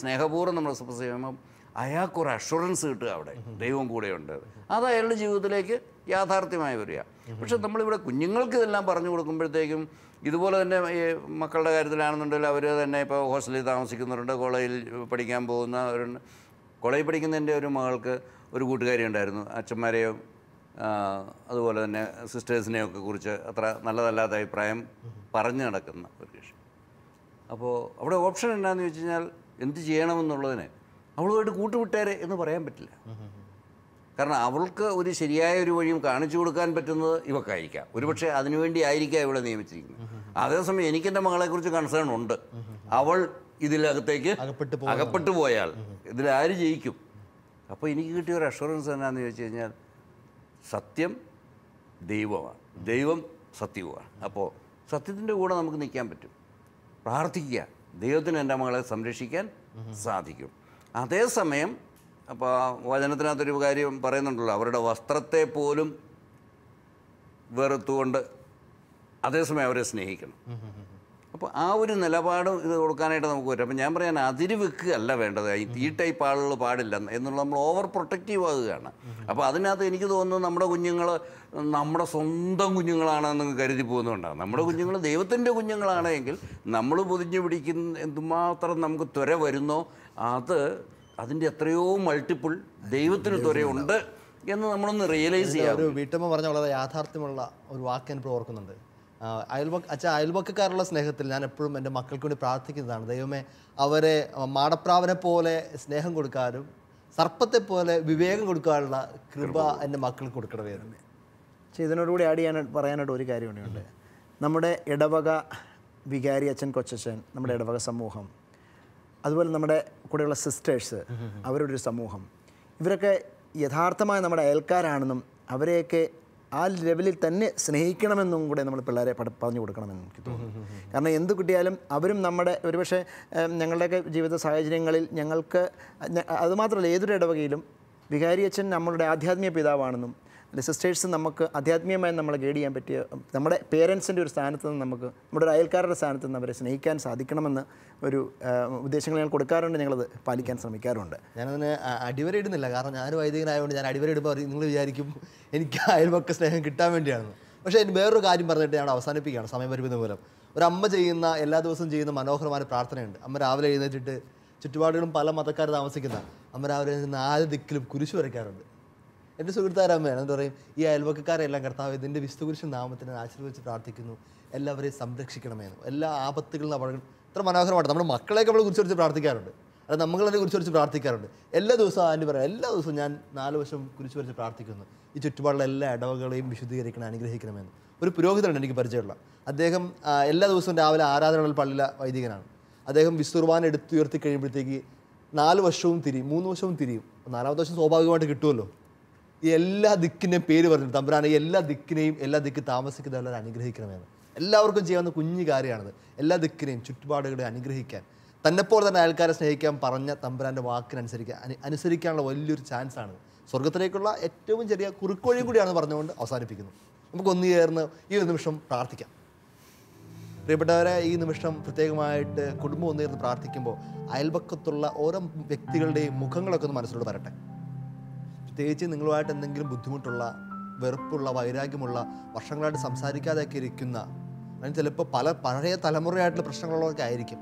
സ്നേഹപൂർവ്വം നമ്മൾ എക്സ്പ്രസ് ചെയ്യുമ്പം അയാൾക്കൊരു അഷുറൻസ് കിട്ടുക, അവിടെ ദൈവം കൂടെയുണ്ട്. അത് അയാളുടെ ജീവിതത്തിലേക്ക് യാഥാർത്ഥ്യമായി വരിക. പക്ഷെ നമ്മളിവിടെ കുഞ്ഞുങ്ങൾക്ക് ഇതെല്ലാം പറഞ്ഞു കൊടുക്കുമ്പോഴത്തേക്കും ഇതുപോലെ തന്നെ ഈ മക്കളുടെ കാര്യത്തിലാണെന്നുണ്ടെങ്കിൽ അവർ തന്നെ ഇപ്പോൾ ഹോസ്റ്റലിൽ താമസിക്കുന്നവരുണ്ട്, കോളേജിൽ പഠിക്കാൻ പോകുന്നവരുണ്ട്. കോളേജിൽ പഠിക്കുന്ന എൻ്റെ ഒരു മകൾക്ക് ഒരു കൂട്ടുകാരി ഉണ്ടായിരുന്നു, അച്ഛന്മാരെയോ അതുപോലെ തന്നെ സിസ്റ്റേഴ്സിനെയൊക്കെ കുറിച്ച് അത്ര നല്ലതല്ലാത്ത അഭിപ്രായം പറഞ്ഞു നടക്കുന്ന ഒരു വിഷയം. അപ്പോൾ അവിടെ ഓപ്ഷൻ എന്താണെന്ന് ചോദിച്ചു കഴിഞ്ഞാൽ എന്ത് ചെയ്യണമെന്നുള്ളതിന് അവളുമായിട്ട് കൂട്ടുവിട്ടേരെ എന്ന് പറയാൻ പറ്റില്ല. കാരണം അവൾക്ക് ഒരു ശരിയായ ഒരു വഴിയും കാണിച്ചു കൊടുക്കാൻ പറ്റുന്നത് ഇവക്കായിരിക്കാം, ഒരുപക്ഷെ അതിനുവേണ്ടി ആയിരിക്കാം ഇവിടെ നിയമിച്ചിരിക്കുന്നത്. അതേസമയം എനിക്കെൻ്റെ മകളെക്കുറിച്ച് കൺസേൺ ഉണ്ട്. അവൾ ഇതിനകത്തേക്ക് അകപ്പെട്ടു പോയാൽ ഇതിലാര് ജയിക്കും? അപ്പോൾ എനിക്ക് കിട്ടിയ ഒരു അഷുറൻസ് എന്നാന്ന് ചോദിച്ചു കഴിഞ്ഞാൽ സത്യം ദൈവമാണ്, ദൈവം സത്യവുമാണ്. അപ്പോൾ സത്യത്തിൻ്റെ കൂടെ നമുക്ക് നിൽക്കാൻ പറ്റും. പ്രാർത്ഥിക്കുക, ദൈവത്തിന് എൻ്റെ മകളെ സംരക്ഷിക്കാൻ സാധിക്കും. അതേസമയം അപ്പോൾ വചനത്തിനകത്തൊരു കാര്യം പറയുന്നുണ്ടല്ലോ, അവരുടെ വസ്ത്രത്തെ പോലും വെറുത്തുകൊണ്ട് അതേസമയം അവരെ സ്നേഹിക്കണം. അപ്പോൾ ആ ഒരു നിലപാടും ഇത് കൊടുക്കാനായിട്ട് നമുക്ക് പറ്റും. അപ്പം ഞാൻ പറയാൻ അതിര് വെക്കുകയല്ല വേണ്ടത്, ഈ ടൈപ്പ് ആളുകൾ പാടില്ല എന്നുള്ള നമ്മൾ ഓവർ പ്രൊട്ടക്റ്റീവ് ആകുകയാണ്. അപ്പോൾ അതിനകത്ത് എനിക്ക് തോന്നുന്നു നമ്മുടെ കുഞ്ഞുങ്ങൾ നമ്മുടെ സ്വന്തം കുഞ്ഞുങ്ങളാണെന്ന് കരുതി പോകുന്നുണ്ടാകും. നമ്മുടെ കുഞ്ഞുങ്ങൾ ദൈവത്തിൻ്റെ കുഞ്ഞുങ്ങളാണെങ്കിൽ നമ്മൾ പൊതിഞ്ഞു പിടിക്കുന്ന എന്തുമാത്രം നമുക്ക് ത്വര വരുന്നോ അതിൻ്റെ എത്രയോ മൾട്ടിപ്പിൾ ദൈവത്തിന് ത്വരയുണ്ട് എന്ന് നമ്മളൊന്ന് റിയലൈസ് ചെയ്യാം. ഒരു വീട്ടമ്മ പറഞ്ഞ വളരെ യാഥാർത്ഥ്യമുള്ള ഒരു വാക്ക് ഞാൻ ഇപ്പോൾ ഓർക്കുന്നുണ്ട്. അയൽവക്കക്കാരുള്ള സ്നേഹത്തിൽ ഞാൻ എപ്പോഴും എൻ്റെ മക്കൾക്ക് വേണ്ടി പ്രാർത്ഥിക്കുന്നതാണ്, ദൈവമേ അവരെ മാടപ്രാവനെ പോലെ സ്നേഹം കൊടുക്കാനും സർപ്പത്തെ പോലെ വിവേകം കൊടുക്കാനുള്ള കൃപ എൻ്റെ മക്കൾക്ക് കൊടുക്കണമേ. പക്ഷേ ഇതിനോടുകൂടി പറയാനായിട്ട് ഒരു കാര്യം കൂടിയുണ്ട്. നമ്മുടെ ഇടവക വികാരി അച്ഛൻ, കൊച്ചച്ഛൻ, നമ്മുടെ ഇടവക സമൂഹം, അതുപോലെ നമ്മുടെ കൂടെയുള്ള സിസ്റ്റേഴ്സ്, അവരുടെ ഒരു സമൂഹം, ഇവരൊക്കെ യഥാർത്ഥമായ നമ്മുടെ അയൽക്കാരാണെന്നും അവരെയൊക്കെ ആ ലെവലിൽ തന്നെ സ്നേഹിക്കണമെന്നും കൂടെ നമ്മൾ പിള്ളേരെ പറഞ്ഞു കൊടുക്കണമെന്ന് എനിക്ക് തോന്നുന്നു. കാരണം എന്ത് കിട്ടിയാലും അവരും നമ്മുടെ ഒരുപക്ഷെ ഞങ്ങളുടെയൊക്കെ ജീവിത സാഹചര്യങ്ങളിൽ ഞങ്ങൾക്ക് അതുമാത്രമല്ല ഏതൊരു ഇടവകയിലും വികാരി അച്ഛൻ നമ്മളുടെ ആധ്യാത്മിക പിതാവാണെന്നും സിസ്റ്റേഴ്സ് നമുക്ക് ആധ്യാത്മികമായി നമ്മളെ ഗൈഡ് ചെയ്യാൻ പറ്റിയ നമ്മുടെ പേരൻസിൻ്റെ ഒരു സ്ഥാനത്ത് നിന്ന് നമുക്ക് നമ്മുടെ ഒരു അയൽക്കാരുടെ സ്ഥാനത്ത് നിന്ന് അവരെ സ്നേഹിക്കാൻ സാധിക്കണമെന്ന് ഒരു ഉദ്ദേശങ്ങൾ ഞങ്ങൾ കൊടുക്കാറുണ്ട്, ഞങ്ങളത് പാലിക്കാൻ ശ്രമിക്കാറുണ്ട്. ഞാനതിന് അടിവരയിടുന്നില്ല, കാരണം ഞാൻ വൈദികനായതുകൊണ്ട് ഞാൻ അടിവരയിടുമ്പോൾ നിങ്ങൾ വിചാരിക്കും എനിക്ക് അയൽവക്ക സ്നേഹം കിട്ടാൻ വേണ്ടിയാണെന്ന്. പക്ഷേ എനിക്ക് വേറൊരു കാര്യം പറഞ്ഞിട്ട് ഞാൻ അവസാനിപ്പിക്കുകയാണ് സമയപരിമിതി മൂലം. ഒരു അമ്മ ചെയ്യുന്ന എല്ലാ ദിവസവും ചെയ്യുന്ന മനോഹരമായ പ്രാർത്ഥനയുണ്ട്. അമ്മ രാവിലെ എഴുന്നേറ്റിട്ട് ചുറ്റുപാടുകളും പല മതക്കാർ താമസിക്കുന്ന അമ്മ രാവിലെ 4 ദിക്കിലും കുരിശ് വരയ്ക്കാറുണ്ട്. എൻ്റെ സുഹൃത്താരമ്മയാണ് എന്താ പറയും, ഈ അയൽവക്കക്കാരെല്ലാം കർത്താവ് ഇതിൻ്റെ വിശുദ്ധകുരിശ് നാമത്തിന് ആശീർവദിച്ച് പ്രാർത്ഥിക്കുന്നു, എല്ലാവരെയും സംരക്ഷിക്കണമെന്ന്, എല്ലാ ആപത്തുകളിലും അപകടം. ഇത്ര മനോഹരമായിട്ട് നമ്മുടെ മക്കളെയൊക്കെ നമ്മൾ കുറിച്ച് പ്രാർത്ഥിക്കാറുണ്ട്, അത് നമ്മൾ തന്നെ കുറിച്ച് പ്രാർത്ഥിക്കാറുണ്ട്. എല്ലാ ദിവസവും ആൻറ്റി പറയാം, എല്ലാ ദിവസവും ഞാൻ 4 വർഷം കുരിശ് വരച്ച് പ്രാർത്ഥിക്കുന്നു, ഈ ചുറ്റുപാടുള്ള എല്ലാ ഇടവകളെയും വിശുദ്ധീകരിക്കണം, അനുഗ്രഹിക്കണമെന്ന്. ഒരു പുരോഹിതനുണ്ട് എനിക്ക് പരിചയമുള്ള, അദ്ദേഹം എല്ലാ ദിവസവും രാവിലെ ആരാധനകളിൽ പള്ളിയിലെ വൈദികനാണ്. അദ്ദേഹം വിസ്തുർബാൻ എടുത്തുയർത്തി കഴിയുമ്പോഴത്തേക്ക് 4 വർഷവും തിരിയും, 3 വർഷവും തിരിയും, 4ാമത്തെ വർഷം സ്വാഭാവികമായിട്ട് കിട്ടുമല്ലോ. ഈ എല്ലാ ദിക്കിൻ്റെയും പേര് പറഞ്ഞു, തമ്പുരാനെ എല്ലാ ദിക്കിനെയും എല്ലാ ദിക്ക് താമസിക്കുന്നവരെ അനുഗ്രഹിക്കണമെന്ന്. എല്ലാവർക്കും ചെയ്യാവുന്ന കുഞ്ഞു കാര്യമാണത്. എല്ലാ ദിക്കിനെയും ചുറ്റുപാടുകളെ അനുഗ്രഹിക്കാൻ, തന്നെപ്പോലെ തന്നെ അയൽക്കാരെ സ്നേഹിക്കാൻ പറഞ്ഞ തമ്പുരാൻ്റെ അനുസരിക്കാനുള്ള വലിയൊരു ചാൻസാണ്. സ്വർഗത്തിലേക്കുള്ള ഏറ്റവും ചെറിയ കുറുക്കുവഴിയും കൂടിയാണെന്ന് പറഞ്ഞുകൊണ്ട് അവസാനിപ്പിക്കുന്നു. നമുക്ക് ഒന്നു ചേർന്ന് ഈ ഒരു നിമിഷം പ്രാർത്ഥിക്കാം. പ്രിയപ്പെട്ടവരെ, ഈ നിമിഷം പ്രത്യേകമായിട്ട് കുടുംബം ഒന്നു ചേർന്ന് പ്രാർത്ഥിക്കുമ്പോൾ അയൽപക്കത്തുള്ള ഓരോ വ്യക്തികളുടെയും മുഖങ്ങളൊക്കെ ഒന്ന് മനസ്സിലോട്ട് വരട്ടെ. പ്രത്യേകിച്ച് നിങ്ങളുമായിട്ട് എന്തെങ്കിലും ബുദ്ധിമുട്ടുള്ള, വെറുപ്പുള്ള, വൈരാഗ്യമുള്ള, വർഷങ്ങളായിട്ട് സംസാരിക്കാതെയൊക്കെ ഇരിക്കുന്ന, അല്ലെങ്കിൽ ചിലപ്പോൾ പഴയ തലമുറയായിട്ടുള്ള പ്രശ്നങ്ങളുള്ളതൊക്കെ ആയിരിക്കും,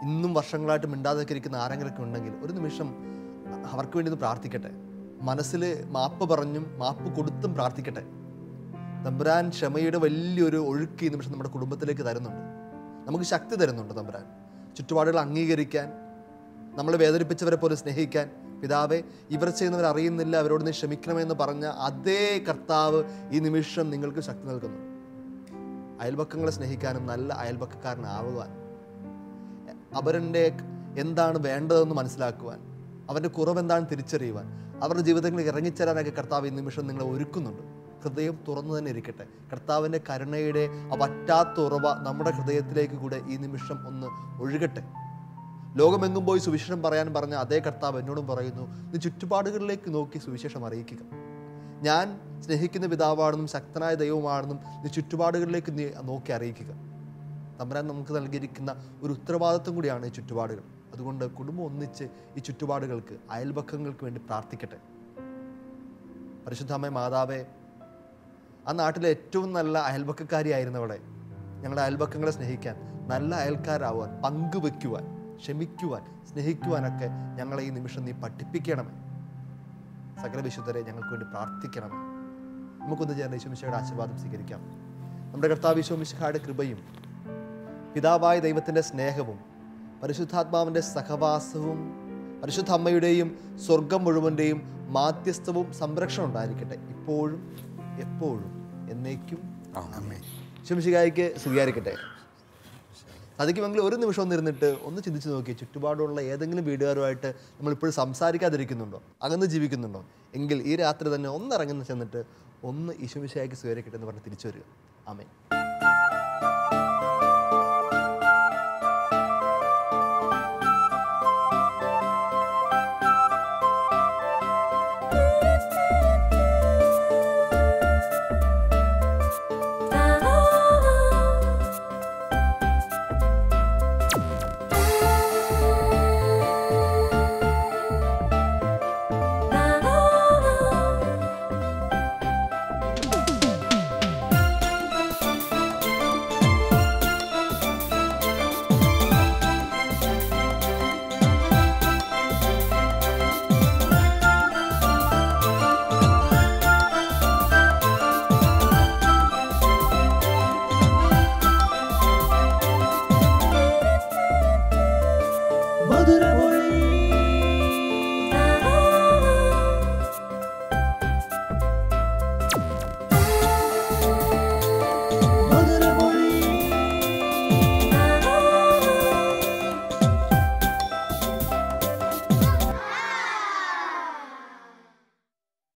ഇന്നും വർഷങ്ങളായിട്ട് മിണ്ടാതെയൊക്കെ ഇരിക്കുന്ന ആരെങ്കിലൊക്കെ ഉണ്ടെങ്കിൽ ഒരു നിമിഷം അവർക്ക് വേണ്ടി ഒന്ന് പ്രാർത്ഥിക്കട്ടെ. മനസ്സിൽ മാപ്പ് പറഞ്ഞും മാപ്പ് കൊടുത്തും പ്രാർത്ഥിക്കട്ടെ. തമ്പുരാൻ ക്ഷമയുടെ വലിയൊരു ഒഴുക്ക് ഈ നിമിഷം നമ്മുടെ കുടുംബത്തിലേക്ക് തരുന്നുണ്ട്, നമുക്ക് ശക്തി തരുന്നുണ്ട് തമ്പുരാൻ. ചുറ്റുപാടുകൾ അംഗീകരിക്കാൻ, നമ്മളെ വേദനിപ്പിച്ചവരെ പോലെ സ്നേഹിക്കാൻ. പിതാവേ, ഇവർ ചെയ്യുന്നവർ അറിയുന്നില്ല, അവരോട് നീ ക്ഷമിക്കണമെന്ന് പറഞ്ഞ അതേ കർത്താവ് ഈ നിമിഷം നിങ്ങൾക്ക് ശക്തി നൽകുന്നു. അയൽപക്കങ്ങളെ സ്നേഹിക്കാനും നല്ല അയൽപക്കക്കാരനാവുവാൻ, അവരുടെ എന്താണ് വേണ്ടതെന്ന് മനസ്സിലാക്കുവാൻ, അവരുടെ കുറവെന്താണെന്ന് തിരിച്ചറിയുവാൻ, അവരുടെ ജീവിതങ്ങളിൽ ഇറങ്ങിച്ചേരാനൊക്കെ കർത്താവ് ഈ നിമിഷം നിങ്ങളെ ഒരുക്കുന്നുണ്ട്. ഹൃദയം തുറന്നു തന്നെ ഇരിക്കട്ടെ. കർത്താവിൻ്റെ കരുണയുടെ ആ വറ്റാത്ത ഉറവ നമ്മുടെ ഹൃദയത്തിലേക്ക് കൂടെ ഈ നിമിഷം ഒന്ന് ഒഴുകട്ടെ. ലോകമെങ്ങും പോയി സുവിശേഷം പറയാൻ പറഞ്ഞ അതേ കർത്താവ് എന്നോടും പറയുന്നു, നീ ചുറ്റുപാടുകളിലേക്ക് നോക്കി സുവിശേഷം അറിയിക്കുക. ഞാൻ സ്നേഹിക്കുന്ന പിതാവാണെന്നും ശക്തനായ ദൈവമാണെന്നും നീ ചുറ്റുപാടുകളിലേക്ക് നീ നോക്കി അറിയിക്കുക. തമ്പുരാൻ നമുക്ക് നൽകിയിരിക്കുന്ന ഒരു ഉത്തരവാദിത്വം കൂടിയാണ് ഈ ചുറ്റുപാടുകൾ. അതുകൊണ്ട് കുടുംബം ഒന്നിച്ച് ഈ ചുറ്റുപാടുകൾക്ക്, അയൽപക്കങ്ങൾക്ക് വേണ്ടി പ്രാർത്ഥിക്കട്ടെ. പരിശുദ്ധമായ മാതാവേ, ആ നാട്ടിലെ ഏറ്റവും നല്ല അയൽപക്കക്കാരിയായിരുന്നവളെ, ഞങ്ങളുടെ അയൽപക്കങ്ങളെ സ്നേഹിക്കാൻ, നല്ല അയൽക്കാരാവാൻ, പങ്കുവെക്കുവാൻ, ക്ഷമിക്കുവാൻ, സ്നേഹിക്കുവാനൊക്കെ ഞങ്ങളെ ഈ നിമിഷം നീ പഠിപ്പിക്കണമേ. സകല വിശുദ്ധരെ ഞങ്ങൾക്ക് വേണ്ടി പ്രാർത്ഥിക്കണമേ. നമുക്കൊന്ന് ചേർന്ന് ഈശോ മിശിഹായുടെ ആശീർവാദം സ്വീകരിക്കാം. നമ്മുടെ കർത്താവ് ഈശോ മിശിഹായുടെ കൃപയും പിതാവായ ദൈവത്തിൻ്റെ സ്നേഹവും പരിശുദ്ധാത്മാവിൻ്റെ സഹവാസവും പരിശുദ്ധ അമ്മയുടെയും സ്വർഗം മുഴുവൻ്റെയും മാധ്യസ്ഥവും സംരക്ഷണം ഉണ്ടായിരിക്കട്ടെ, ഇപ്പോഴും എപ്പോഴും എന്നേക്കും. ഈശോ മിശിഹായ്ക്ക് സ്വീകരിക്കട്ടെ. സാധിക്കുമെങ്കിൽ ഒരു നിമിഷം ഒന്നിരുന്നിട്ട് ഒന്ന് ചിന്തിച്ച് നോക്കി, ചുറ്റുപാടുള്ള ഏതെങ്കിലും വീടുകാരുമായിട്ട് നമ്മളിപ്പോഴും സംസാരിക്കാതിരിക്കുന്നുണ്ടോ, അകന്ന് ജീവിക്കുന്നുണ്ടോ? എങ്കിൽ ഈ രാത്രി തന്നെ ഒന്നിറങ്ങുന്ന ചെന്നിട്ട് ഒന്ന് ഈശോ മിശിഹായ്ക്ക് സ്വീകരിക്കട്ടെ എന്ന് പറഞ്ഞ് തിരിച്ചു വരിക. ആമേൻ.